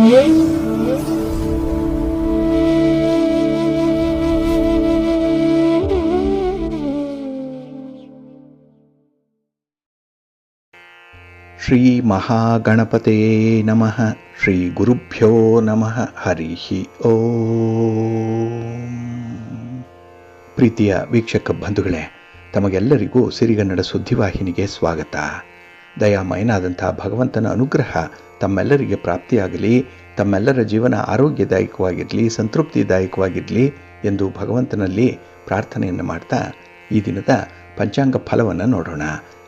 ಶ್ರೀ ಮಹಾಗಣಪತಯೇ ನಮಃ. ಶ್ರೀ ಗುರುಭ್ಯೋ ನಮಃ. ಹರಿ ಓಂ. ಪ್ರೀತಿಯ ವೀಕ್ಷಕ ಬಂಧುಗಳೇ, ತಮಗೆಲ್ಲರಿಗೂ ಸಿರಿಗನ್ನಡ ಸುದ್ದಿವಾಹಿನಿಗೆ ಸ್ವಾಗತ. ದಯಾಮಯನಾದಂಥ ಭಗವಂತನ ಅನುಗ್ರಹ ತಮ್ಮೆಲ್ಲರಿಗೆ ಪ್ರಾಪ್ತಿಯಾಗಲಿ, ತಮ್ಮೆಲ್ಲರ ಜೀವನ ಆರೋಗ್ಯದಾಯಕವಾಗಿರಲಿ, ಸಂತೃಪ್ತಿದಾಯಕವಾಗಿರಲಿ ಎಂದು ಭಗವಂತನಲ್ಲಿ ಪ್ರಾರ್ಥನೆಯನ್ನು ಮಾಡ್ತಾ ಈ ದಿನದ ಪಂಚಾಂಗ ಫಲವನ್ನು ನೋಡೋಣ.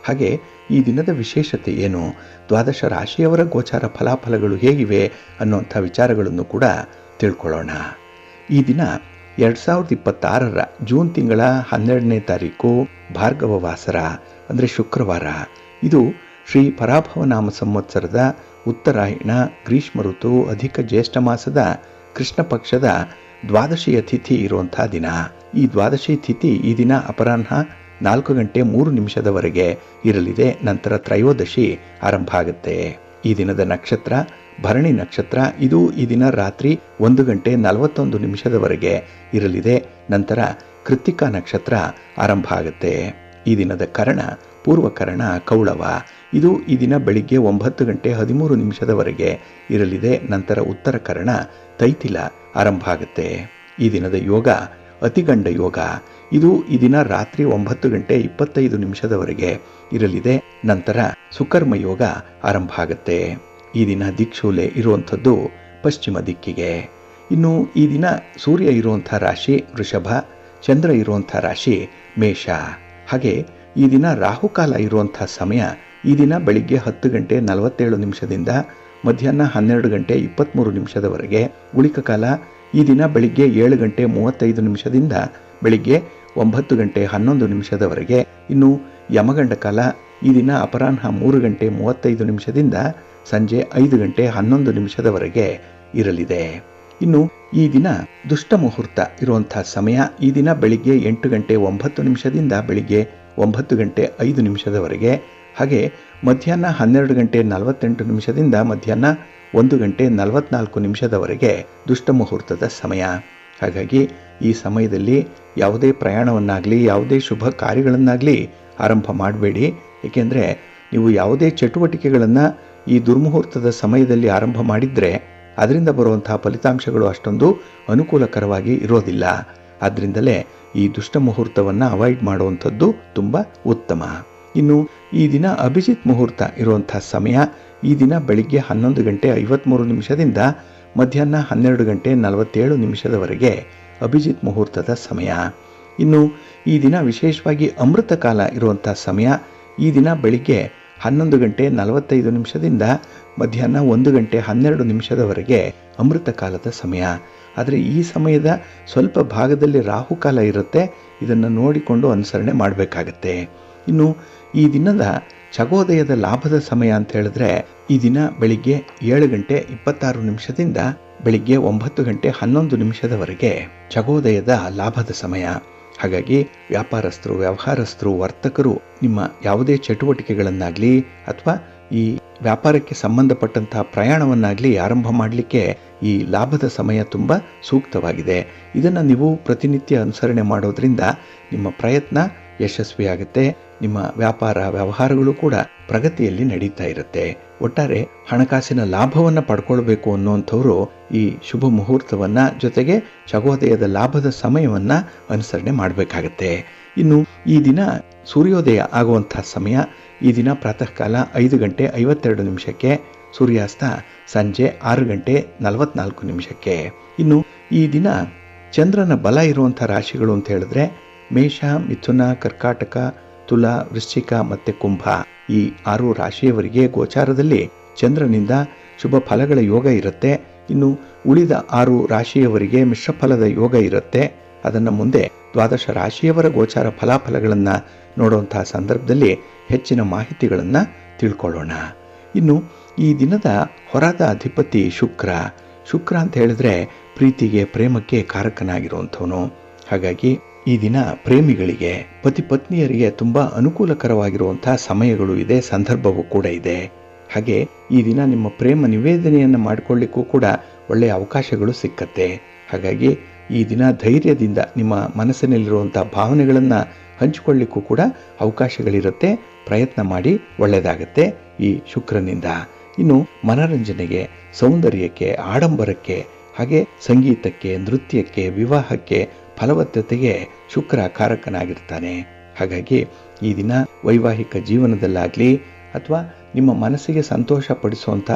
ಹಾಗೆ ಈ ದಿನದ ವಿಶೇಷತೆ ಏನು, ದ್ವಾದಶ ರಾಶಿಯವರ ಗೋಚಾರ ಫಲಾಫಲಗಳು ಹೇಗಿವೆ ಅನ್ನುವಂಥ ವಿಚಾರಗಳನ್ನು ಕೂಡ ತಿಳ್ಕೊಳ್ಳೋಣ. ಈ ದಿನ 2026 ಜೂನ್ ತಿಂಗಳ 12ನೇ ತಾರೀಕು ಭಾರ್ಗವ ವಾಸರ ಅಂದರೆ ಶುಕ್ರವಾರ. ಇದು ಶ್ರೀ ಪರಾಭವನಾಮ ಸಂವತ್ಸರದ ಉತ್ತರಾಯಣ ಗ್ರೀಷ್ಮ ಋತು ಅಧಿಕ ಜ್ಯೇಷ್ಠ ಮಾಸದ ಕೃಷ್ಣ ಪಕ್ಷದ ದ್ವಾದಶಿಯ ತಿಥಿ ಇರುವಂಥ ದಿನ. ಈ ದ್ವಾದಶಿ ತಿಥಿ ಈ ದಿನ ಅಪರಾಹ್ನ 4:03 ಇರಲಿದೆ. ನಂತರ ತ್ರಯೋದಶಿ ಆರಂಭ ಆಗುತ್ತೆ. ಈ ದಿನದ ನಕ್ಷತ್ರ ಭರಣಿ ನಕ್ಷತ್ರ. ಇದು ಈ ದಿನ ರಾತ್ರಿ 1:41 ಇರಲಿದೆ. ನಂತರ ಕೃತ್ತಿಕಾ ನಕ್ಷತ್ರ ಆರಂಭ ಆಗುತ್ತೆ. ಈ ದಿನದ ಕರ್ಣ ಪೂರ್ವಕರ್ಣ ಕೌಳವ. ಇದು ಈ ದಿನ ಬೆಳಿಗ್ಗೆ 9:13 ಇರಲಿದೆ. ನಂತರ ಉತ್ತರ ಕರ್ಣ ತೈತಿಲ ಆರಂಭ ಆಗುತ್ತೆ. ಈ ದಿನದ ಯೋಗ ಅತಿಗಂಡ ಯೋಗ. ಇದು ಈ ದಿನ ರಾತ್ರಿ 9:25 ಇರಲಿದೆ. ನಂತರ ಸುಕರ್ಮ ಯೋಗ ಆರಂಭ ಆಗುತ್ತೆ. ಈ ದಿನ ದಿಕ್ಶೂಲೆ ಇರುವಂಥದ್ದು ಪಶ್ಚಿಮ ದಿಕ್ಕಿಗೆ. ಇನ್ನು ಈ ದಿನ ಸೂರ್ಯ ಇರುವಂಥ ರಾಶಿ ವೃಷಭ, ಚಂದ್ರ ಇರುವಂಥ ರಾಶಿ ಮೇಷ. ಹಾಗೆ ಈ ದಿನ ರಾಹುಕಾಲ ಇರುವಂಥ ಸಮಯ ಈ ದಿನ ಬೆಳಿಗ್ಗೆ 10:47 ಮಧ್ಯಾಹ್ನ 12:23 ಉಳಿಕ ಕಾಲ ಈ ದಿನ ಬೆಳಿಗ್ಗೆ 7:35 ಬೆಳಿಗ್ಗೆ 9:11 ಇನ್ನು ಯಮಗಂಡ ಕಾಲ ಈ ದಿನ ಅಪರಾಹ್ನ 3:35 ಸಂಜೆ 5:11 ಇರಲಿದೆ. ಇನ್ನು ಈ ದಿನ ದುಷ್ಟ ಮುಹೂರ್ತ ಇರುವಂಥ ಸಮಯ ಈ ದಿನ ಬೆಳಿಗ್ಗೆ 8:09 ಬೆಳಿಗ್ಗೆ 9:05 ಹಾಗೆ ಮಧ್ಯಾಹ್ನ 12:48 ಮಧ್ಯಾಹ್ನ 1:44 ದುಷ್ಟ ಮುಹೂರ್ತದ ಸಮಯ. ಹಾಗಾಗಿ ಈ ಸಮಯದಲ್ಲಿ ಯಾವುದೇ ಪ್ರಯಾಣವನ್ನಾಗಲಿ ಯಾವುದೇ ಶುಭ ಕಾರ್ಯಗಳನ್ನಾಗಲಿ ಆರಂಭ ಮಾಡಬೇಡಿ. ಏಕೆಂದರೆ ನೀವು ಯಾವುದೇ ಚಟುವಟಿಕೆಗಳನ್ನು ಈ ದುರ್ಮುಹೂರ್ತದ ಸಮಯದಲ್ಲಿ ಆರಂಭ ಮಾಡಿದರೆ ಅದರಿಂದ ಬರುವಂತಹ ಫಲಿತಾಂಶಗಳು ಅಷ್ಟೊಂದು ಅನುಕೂಲಕರವಾಗಿ ಇರೋದಿಲ್ಲ. ಆದ್ದರಿಂದಲೇ ಈ ದುಷ್ಟ ಮುಹೂರ್ತವನ್ನು ಅವಾಯ್ಡ್ ಮಾಡುವಂಥದ್ದು ತುಂಬ ಉತ್ತಮ. ಇನ್ನು ಈ ದಿನ ಅಭಿಜಿತ್ ಮುಹೂರ್ತ ಇರುವಂಥ ಸಮಯ ಈ ದಿನ ಬೆಳಿಗ್ಗೆ 11:53 ಮಧ್ಯಾಹ್ನ 12:47 ಅಭಿಜಿತ್ ಮುಹೂರ್ತದ ಸಮಯ. ಇನ್ನು ಈ ದಿನ ವಿಶೇಷವಾಗಿ ಅಮೃತ ಕಾಲ ಇರುವಂಥ ಸಮಯ ಈ ದಿನ ಬೆಳಿಗ್ಗೆ 11:45 ಮಧ್ಯಾಹ್ನ 1:12 ಅಮೃತ ಕಾಲದ ಸಮಯ. ಆದರೆ ಈ ಸಮಯದ ಸ್ವಲ್ಪ ಭಾಗದಲ್ಲಿ ರಾಹುಕಾಲ ಇರುತ್ತೆ. ಇದನ್ನು ನೋಡಿಕೊಂಡು ಅನುಸರಣೆ ಮಾಡಬೇಕಾಗತ್ತೆ. ಇನ್ನು ಈ ದಿನದ ಚಗೋದಯದ ಲಾಭದ ಸಮಯ ಅಂತ ಹೇಳಿದ್ರೆ ಈ ದಿನ ಬೆಳಿಗ್ಗೆ 7:26 ಬೆಳಿಗ್ಗೆ 9:11 ಚಗೋದಯದ ಲಾಭದ ಸಮಯ. ಹಾಗಾಗಿ ವ್ಯಾಪಾರಸ್ಥರು, ವ್ಯವಹಾರಸ್ಥರು, ವರ್ತಕರು ನಿಮ್ಮ ಯಾವುದೇ ಚಟುವಟಿಕೆಗಳನ್ನಾಗಲಿ ಅಥವಾ ಈ ವ್ಯಾಪಾರಕ್ಕೆ ಸಂಬಂಧಪಟ್ಟಂತಹ ಪ್ರಯಾಣವನ್ನಾಗಲಿ ಆರಂಭ ಮಾಡಲಿಕ್ಕೆ ಈ ಲಾಭದ ಸಮಯ ತುಂಬ ಸೂಕ್ತವಾಗಿದೆ. ಇದನ್ನು ನೀವು ಪ್ರತಿನಿತ್ಯ ಅನುಸರಣೆ ಮಾಡೋದ್ರಿಂದ ನಿಮ್ಮ ಪ್ರಯತ್ನ ಯಶಸ್ವಿಯಾಗುತ್ತೆ. ನಿಮ್ಮ ವ್ಯಾಪಾರ ವ್ಯವಹಾರಗಳು ಕೂಡ ಪ್ರಗತಿಯಲ್ಲಿ ನಡೀತಾ ಇರುತ್ತೆ. ಒಟ್ಟಾರೆ ಹಣಕಾಸಿನ ಲಾಭವನ್ನು ಪಡ್ಕೊಳ್ಬೇಕು ಅನ್ನುವಂಥವ್ರು ಈ ಶುಭ ಮುಹೂರ್ತವನ್ನು ಜೊತೆಗೆ ಚಗೋದಯದ ಲಾಭದ ಸಮಯವನ್ನು ಅನುಸರಣೆ ಮಾಡಬೇಕಾಗತ್ತೆ. ಇನ್ನು ಈ ದಿನ ಸೂರ್ಯೋದಯ ಆಗುವಂಥ ಸಮಯ ಈ ದಿನ ಪ್ರಾತಃ ಕಾಲ 5:52 ಸೂರ್ಯಾಸ್ತ ಸಂಜೆ 6:44. ಇನ್ನು ಈ ದಿನ ಚಂದ್ರನ ಬಲ ಇರುವಂಥ ರಾಶಿಗಳು ಅಂತ ಹೇಳಿದ್ರೆ ಮೇಷ, ಮಿಥುನ, ಕರ್ಕಾಟಕ, ತುಲಾ, ವೃಶ್ಚಿಕ ಮತ್ತು ಕುಂಭ. ಈ 6 ರಾಶಿಯವರಿಗೆ ಗೋಚಾರದಲ್ಲಿ ಚಂದ್ರನಿಂದ ಶುಭ ಫಲಗಳ ಯೋಗ ಇರುತ್ತೆ. ಇನ್ನು ಉಳಿದ 6 ರಾಶಿಯವರಿಗೆ ಮಿಶ್ರ ಫಲದ ಯೋಗ ಇರುತ್ತೆ. ಅದನ್ನು ಮುಂದೆ ದ್ವಾದಶ ರಾಶಿಯವರ ಗೋಚಾರ ಫಲಾಫಲಗಳನ್ನು ನೋಡುವಂತಹ ಸಂದರ್ಭದಲ್ಲಿ ಹೆಚ್ಚಿನ ಮಾಹಿತಿಗಳನ್ನು ತಿಳ್ಕೊಳ್ಳೋಣ. ಇನ್ನು ಈ ದಿನದ ಹೊರದ ಅಧಿಪತಿ ಶುಕ್ರ. ಶುಕ್ರ ಅಂತ ಹೇಳಿದ್ರೆ ಪ್ರೀತಿಗೆ, ಪ್ರೇಮಕ್ಕೆ ಕಾರಕನಾಗಿರುವಂಥವನು. ಹಾಗಾಗಿ ಈ ದಿನ ಪ್ರೇಮಿಗಳಿಗೆ, ಪತಿ ಪತ್ನಿಯರಿಗೆ ತುಂಬ ಅನುಕೂಲಕರವಾಗಿರುವಂಥ ಸಮಯಗಳು ಇದೆ, ಸಂದರ್ಭವೂ ಕೂಡ ಇದೆ. ಹಾಗೆ ಈ ದಿನ ನಿಮ್ಮ ಪ್ರೇಮ ನಿವೇದನೆಯನ್ನು ಮಾಡಿಕೊಳ್ಳಿಕ್ಕೂ ಕೂಡ ಒಳ್ಳೆಯ ಅವಕಾಶಗಳು ಸಿಕ್ಕತ್ತೆ. ಹಾಗಾಗಿ ಈ ದಿನ ಧೈರ್ಯದಿಂದ ನಿಮ್ಮ ಮನಸ್ಸಿನಲ್ಲಿರುವಂಥ ಭಾವನೆಗಳನ್ನು ಹಂಚಿಕೊಳ್ಳಿಕ್ಕೂ ಕೂಡ ಅವಕಾಶಗಳಿರುತ್ತೆ. ಪ್ರಯತ್ನ ಮಾಡಿ, ಒಳ್ಳೆಯದಾಗತ್ತೆ ಈ ಶುಕ್ರನಿಂದ. ಇನ್ನು ಮನರಂಜನೆಗೆ, ಸೌಂದರ್ಯಕ್ಕೆ, ಆಡಂಬರಕ್ಕೆ, ಹಾಗೆ ಸಂಗೀತಕ್ಕೆ, ನೃತ್ಯಕ್ಕೆ, ವಿವಾಹಕ್ಕೆ, ಫಲವತ್ತತೆಗೆ ಶುಕ್ರ ಕಾರಕನಾಗಿರ್ತಾನೆ. ಹಾಗಾಗಿ ಈ ದಿನ ವೈವಾಹಿಕ ಜೀವನದಲ್ಲಾಗಲಿ ಅಥವಾ ನಿಮ್ಮ ಮನಸ್ಸಿಗೆ ಸಂತೋಷ ಪಡಿಸುವಂಥ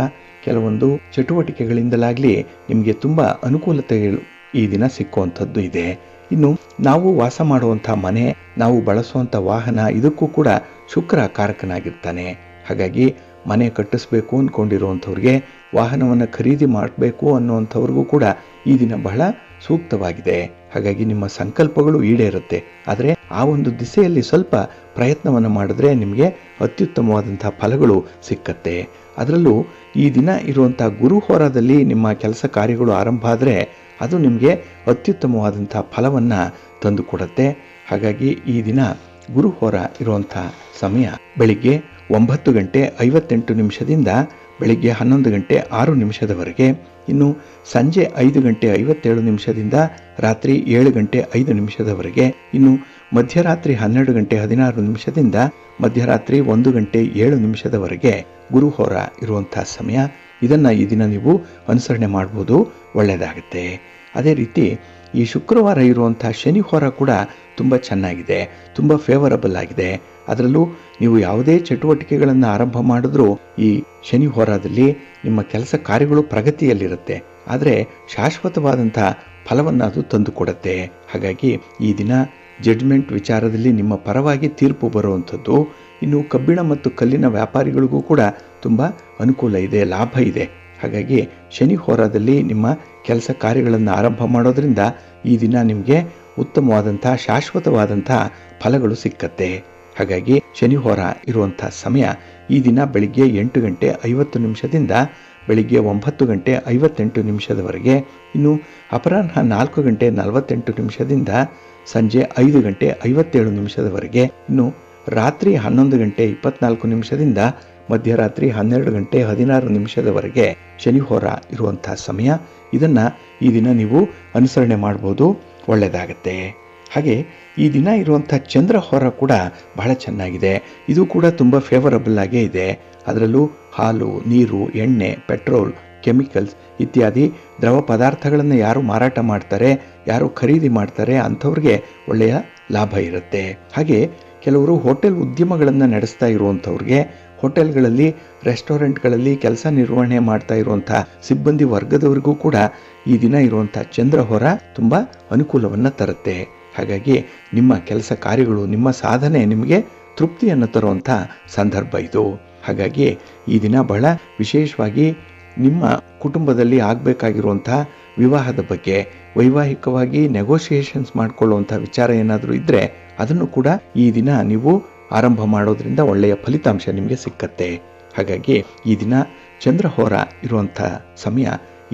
ಕೆಲವೊಂದು ಚಟುವಟಿಕೆಗಳಿಂದಲಾಗಲಿ ನಿಮಗೆ ತುಂಬ ಅನುಕೂಲತೆಗಳು ಈ ದಿನ ಸಿಕ್ಕುವಂಥದ್ದು ಇದೆ. ಇನ್ನು ನಾವು ವಾಸ ಮಾಡುವಂಥ ಮನೆ, ನಾವು ಬಳಸುವಂಥ ವಾಹನ, ಇದಕ್ಕೂ ಕೂಡ ಶುಕ್ರ ಕಾರಕನಾಗಿರ್ತಾನೆ. ಹಾಗಾಗಿ ಮನೆ ಕಟ್ಟಿಸ್ಬೇಕು ಅಂದ್ಕೊಂಡಿರುವಂಥವ್ರಿಗೆ, ವಾಹನವನ್ನು ಖರೀದಿ ಮಾಡಬೇಕು ಅನ್ನುವಂಥವ್ರಿಗೂ ಕೂಡ ಈ ದಿನ ಬಹಳ ಸೂಕ್ತವಾಗಿದೆ. ಹಾಗಾಗಿ ನಿಮ್ಮ ಸಂಕಲ್ಪಗಳು ಈಡೇರುತ್ತೆ. ಆದರೆ ಆ ಒಂದು ದಿಸೆಯಲ್ಲಿ ಸ್ವಲ್ಪ ಪ್ರಯತ್ನವನ್ನು ಮಾಡಿದ್ರೆ ನಿಮಗೆ ಅತ್ಯುತ್ತಮವಾದಂಥ ಫಲಗಳು ಸಿಕ್ಕತ್ತೆ. ಅದರಲ್ಲೂ ಈ ದಿನ ಇರುವಂಥ ಗುರುಹೋರಾದಲ್ಲಿ ನಿಮ್ಮ ಕೆಲಸ ಕಾರ್ಯಗಳು ಆರಂಭ ಆದರೆ ಅದು ನಿಮಗೆ ಅತ್ಯುತ್ತಮವಾದಂಥ ಫಲವನ್ನು ತಂದುಕೊಡುತ್ತೆ. ಹಾಗಾಗಿ ಈ ದಿನ ಗುರುಹೋರ ಇರುವಂಥ ಸಮಯ ಬೆಳಿಗ್ಗೆ 9:58 ಬೆಳಿಗ್ಗೆ 11:06 ಇನ್ನು ಸಂಜೆ 5:57 ರಾತ್ರಿ 7:05 ಇನ್ನು ಮಧ್ಯರಾತ್ರಿ 12:16 ಮಧ್ಯರಾತ್ರಿ 1:07 ಗುರುಹೋರ ಇರುವಂಥ ಸಮಯ. ಇದನ್ನು ಈ ದಿನ ನೀವು ಅನುಸರಣೆ ಮಾಡ್ಬೋದು, ಒಳ್ಳೆಯದಾಗುತ್ತೆ. ಅದೇ ರೀತಿ ಈ ಶುಕ್ರವಾರ ಇರುವಂಥ ಶನಿ ಹೋರ ಕೂಡ ತುಂಬ ಚೆನ್ನಾಗಿದೆ, ತುಂಬ ಫೇವರಬಲ್ ಆಗಿದೆ. ಅದರಲ್ಲೂ ನೀವು ಯಾವುದೇ ಚಟುವಟಿಕೆಗಳನ್ನು ಆರಂಭ ಮಾಡಿದ್ರೂ ಈ ಶನಿ ಹೋರಾದಲ್ಲಿ ನಿಮ್ಮ ಕೆಲಸ ಕಾರ್ಯಗಳು ಪ್ರಗತಿಯಲ್ಲಿರುತ್ತೆ, ಆದರೆ ಶಾಶ್ವತವಾದಂಥ ಫಲವನ್ನು ಅದು ತಂದುಕೊಡುತ್ತೆ. ಹಾಗಾಗಿ ಈ ದಿನ ಜಡ್ಜ್ಮೆಂಟ್ ವಿಚಾರದಲ್ಲಿ ನಿಮ್ಮ ಪರವಾಗಿ ತೀರ್ಪು ಬರುವಂಥದ್ದು. ಇನ್ನು ಕಬ್ಬಿಣ ಮತ್ತು ಕಲ್ಲಿನ ವ್ಯಾಪಾರಿಗಳಿಗೂ ಕೂಡ ತುಂಬ ಅನುಕೂಲ ಇದೆ, ಲಾಭ ಇದೆ. ಹಾಗಾಗಿ ಶನಿ ಹೋರಾದಲ್ಲಿ ನಿಮ್ಮ ಕೆಲಸ ಕಾರ್ಯಗಳನ್ನು ಆರಂಭ ಮಾಡೋದ್ರಿಂದ ಈ ದಿನ ನಿಮಗೆ ಉತ್ತಮವಾದಂಥ ಶಾಶ್ವತವಾದಂಥ ಫಲಗಳು ಸಿಕ್ಕತ್ತೆ. ಹಾಗಾಗಿ ಶನಿ ಹೋರ ಇರುವಂಥ ಸಮಯ ಈ ದಿನ ಬೆಳಿಗ್ಗೆ 8:50 ಬೆಳಿಗ್ಗೆ 9:58 ಇನ್ನು ಅಪರಾಹ್ನ 4:48 ಸಂಜೆ 5:57 ಇನ್ನು ರಾತ್ರಿ 11:24 ಮಧ್ಯರಾತ್ರಿ 12:16 ಶನಿ ಹೋರ ಇರುವಂಥ ಸಮಯ. ಇದನ್ನು ಈ ದಿನ ನೀವು ಅನುಸರಣೆ ಮಾಡ್ಬೋದು, ಒಳ್ಳೆಯದಾಗತ್ತೆ. ಹಾಗೆ ಈ ದಿನ ಇರುವಂಥ ಚಂದ್ರ ಹೋರ ಕೂಡ ಬಹಳ ಚೆನ್ನಾಗಿದೆ. ಇದು ಕೂಡ ತುಂಬ ಫೇವರಬಲ್ ಆಗೇ ಇದೆ. ಅದರಲ್ಲೂ ಹಾಲು, ನೀರು, ಎಣ್ಣೆ, ಪೆಟ್ರೋಲ್, ಕೆಮಿಕಲ್ಸ್ ಇತ್ಯಾದಿ ದ್ರವ ಪದಾರ್ಥಗಳನ್ನು ಯಾರು ಮಾರಾಟ ಮಾಡ್ತಾರೆ, ಯಾರು ಖರೀದಿ ಮಾಡ್ತಾರೆ ಅಂಥವ್ರಿಗೆ ಒಳ್ಳೆಯ ಲಾಭ ಇರುತ್ತೆ. ಹಾಗೆ ಕೆಲವರು ಹೋಟೆಲ್ ಉದ್ಯಮಗಳನ್ನು ನಡೆಸ್ತಾ ಇರುವಂಥವ್ರಿಗೆ, ಹೋಟೆಲ್ಗಳಲ್ಲಿ, ರೆಸ್ಟೋರೆಂಟ್ಗಳಲ್ಲಿ ಕೆಲಸ ನಿರ್ವಹಣೆ ಮಾಡ್ತಾ ಇರುವಂಥ ಸಿಬ್ಬಂದಿ ವರ್ಗದವರಿಗೂ ಕೂಡ ಈ ದಿನ ಇರುವಂಥ ಚಂದ್ರ ಹೋರ ತುಂಬ ಅನುಕೂಲವನ್ನು ತರುತ್ತೆ. ಹಾಗಾಗಿ ನಿಮ್ಮ ಕೆಲಸ ಕಾರ್ಯಗಳು, ನಿಮ್ಮ ಸಾಧನೆ ನಿಮಗೆ ತೃಪ್ತಿಯನ್ನು ತರುವಂಥ ಸಂದರ್ಭ ಇದು. ಹಾಗಾಗಿ ಈ ದಿನ ಬಹಳ ವಿಶೇಷವಾಗಿ ನಿಮ್ಮ ಕುಟುಂಬದಲ್ಲಿ ಆಗಬೇಕಾಗಿರುವಂಥ ವಿವಾಹದ ಬಗ್ಗೆ, ವೈವಾಹಿಕವಾಗಿ ನೆಗೋಷಿಯೇಷನ್ಸ್ ಮಾಡಿಕೊಳ್ಳುವಂಥ ವಿಚಾರ ಏನಾದರೂ ಇದ್ದರೆ ಅದನ್ನು ಕೂಡ ಈ ದಿನ ನೀವು ಆರಂಭ ಮಾಡೋದ್ರಿಂದ ಒಳ್ಳೆಯ ಫಲಿತಾಂಶ ನಿಮಗೆ ಸಿಕ್ಕತ್ತೆ. ಹಾಗಾಗಿ ಈ ದಿನ ಚಂದ್ರಹೋರ ಇರುವಂಥ ಸಮಯ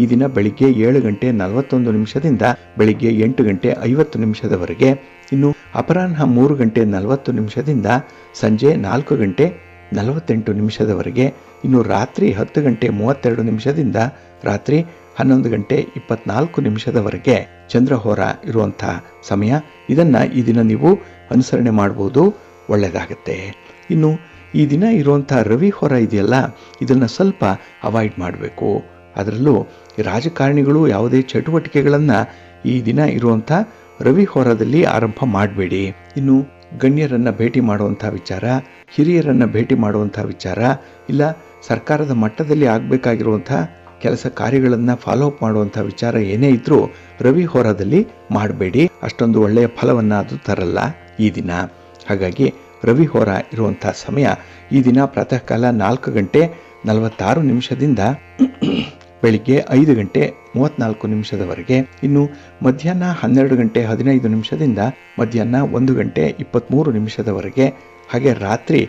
ಈ ದಿನ ಬೆಳಿಗ್ಗೆ 7:41 ಬೆಳಿಗ್ಗೆ 8:50 ಇನ್ನು ಅಪರಾಹ್ನ 3:40 ಸಂಜೆ 4:48 ಇನ್ನು ರಾತ್ರಿ 10:32 ರಾತ್ರಿ 11:24 ಚಂದ್ರಹೋರ ಇರುವಂಥ ಸಮಯ. ಇದನ್ನು ಈ ದಿನ ನೀವು ಅನುಸರಣೆ ಮಾಡ್ಬೋದು, ಒಳ್ಳೆಯದಾಗತ್ತೆ. ಇನ್ನು ಈ ದಿನ ಇರುವಂಥ ರವಿ ಹೋರ ಇದೆಯಲ್ಲ, ಇದನ್ನು ಸ್ವಲ್ಪ ಅವಾಯ್ಡ್ ಮಾಡಬೇಕು. ಅದರಲ್ಲೂ ರಾಜಕಾರಣಿಗಳು ಯಾವುದೇ ಚಟುವಟಿಕೆಗಳನ್ನು ಈ ದಿನ ಇರುವಂಥ ರವಿ ಹೋರದಲ್ಲಿ ಆರಂಭ ಮಾಡಬೇಡಿ. ಇನ್ನು ಗಣ್ಯರನ್ನು ಭೇಟಿ ಮಾಡುವಂಥ ವಿಚಾರ, ಹಿರಿಯರನ್ನು ಭೇಟಿ ಮಾಡುವಂಥ ವಿಚಾರ, ಇಲ್ಲ ಸರ್ಕಾರದ ಮಟ್ಟದಲ್ಲಿ ಆಗಬೇಕಾಗಿರುವಂಥ ಕೆಲಸ ಕಾರ್ಯಗಳನ್ನು ಫಾಲೋ ಅಪ್ ಮಾಡುವಂಥ ವಿಚಾರ ಏನೇ ಇದ್ರೂ ರವಿ ಹೋರಾದಲ್ಲಿ ಮಾಡಬೇಡಿ. ಅಷ್ಟೊಂದು ಒಳ್ಳೆಯ ಫಲವನ್ನು ಅದು ತರಲ್ಲ ಈ ದಿನ. ಹಾಗಾಗಿ ರವಿ ಹೋರ ಇರುವಂಥ ಸಮಯ ಈ ದಿನ ಪ್ರಾತಃ ಕಾಲ 4:46 ಬೆಳಿಗ್ಗೆ 5:34 ಇನ್ನು ಮಧ್ಯಾಹ್ನ 12:15 ಮಧ್ಯಾಹ್ನ 1:23 ಹಾಗೆ ರಾತ್ರಿ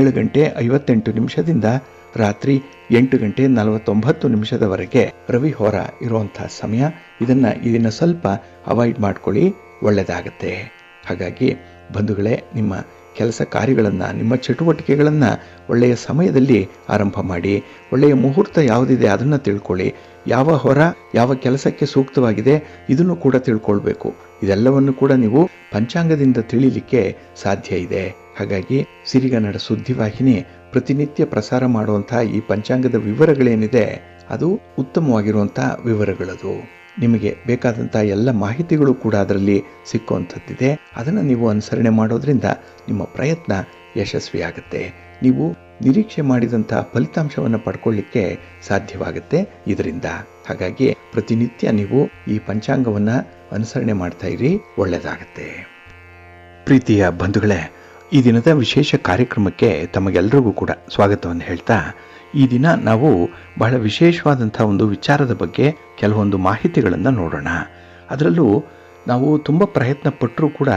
7:58 ರಾತ್ರಿ 8:49 ರವಿ ಹೋರ ಇರುವಂಥ ಸಮಯ. ಇದನ್ನು ಸ್ವಲ್ಪ ಅವಾಯ್ಡ್ ಮಾಡ್ಕೊಳ್ಳಿ, ಒಳ್ಳೆಯದಾಗತ್ತೆ. ಹಾಗಾಗಿ ಬಂಧುಗಳೇ, ನಿಮ್ಮ ಕೆಲಸ ಕಾರ್ಯಗಳನ್ನು, ನಿಮ್ಮ ಚಟುವಟಿಕೆಗಳನ್ನು ಒಳ್ಳೆಯ ಸಮಯದಲ್ಲಿ ಆರಂಭ ಮಾಡಿ. ಒಳ್ಳೆಯ ಮುಹೂರ್ತ ಯಾವುದಿದೆ ಅದನ್ನು ತಿಳ್ಕೊಳ್ಳಿ. ಯಾವ ಹೊರ ಯಾವ ಕೆಲಸಕ್ಕೆ ಸೂಕ್ತವಾಗಿದೆ ಇದನ್ನು ಕೂಡ ತಿಳ್ಕೊಳ್ಬೇಕು. ಇದೆಲ್ಲವನ್ನು ಕೂಡ ನೀವು ಪಂಚಾಂಗದಿಂದ ತಿಳಿಲಿಕ್ಕೆ ಸಾಧ್ಯ ಇದೆ. ಹಾಗಾಗಿ ಸಿರಿಗನ್ನಡ ಸುದ್ದಿವಾಹಿನಿ ಪ್ರತಿನಿತ್ಯ ಪ್ರಸಾರ ಮಾಡುವಂತಹ ಈ ಪಂಚಾಂಗದ ವಿವರಗಳೇನಿದೆ ಅದು ಉತ್ತಮವಾಗಿರುವಂಥ ವಿವರಗಳದು. ನಿಮಗೆ ಬೇಕಾದಂಥ ಎಲ್ಲ ಮಾಹಿತಿಗಳು ಕೂಡ ಅದರಲ್ಲಿ ಸಿಕ್ಕುವಂಥದ್ದಿದೆ. ಅದನ್ನು ನೀವು ಅನುಸರಣೆ ಮಾಡೋದ್ರಿಂದ ನಿಮ್ಮ ಪ್ರಯತ್ನ ಯಶಸ್ವಿಯಾಗುತ್ತೆ. ನೀವು ನಿರೀಕ್ಷೆ ಮಾಡಿದಂಥ ಫಲಿತಾಂಶವನ್ನು ಪಡ್ಕೊಳ್ಳಿಕ್ಕೆ ಸಾಧ್ಯವಾಗುತ್ತೆ ಇದರಿಂದ. ಹಾಗಾಗಿ ಪ್ರತಿನಿತ್ಯ ನೀವು ಈ ಪಂಚಾಂಗವನ್ನು ಅನುಸರಣೆ ಮಾಡ್ತಾ ಇರಿ, ಒಳ್ಳೆಯದಾಗತ್ತೆ. ಪ್ರೀತಿಯ ಬಂಧುಗಳೇ, ಈ ದಿನದ ವಿಶೇಷ ಕಾರ್ಯಕ್ರಮಕ್ಕೆ ತಮಗೆಲ್ಲರಿಗೂ ಕೂಡ ಸ್ವಾಗತವನ್ನು ಹೇಳ್ತಾ, ಈ ದಿನ ನಾವು ಬಹಳ ವಿಶೇಷವಾದಂಥ ಒಂದು ವಿಚಾರದ ಬಗ್ಗೆ ಕೆಲವೊಂದು ಮಾಹಿತಿಗಳನ್ನು ನೋಡೋಣ. ಅದರಲ್ಲೂ ನಾವು ತುಂಬ ಪ್ರಯತ್ನ ಪಟ್ಟರೂ ಕೂಡ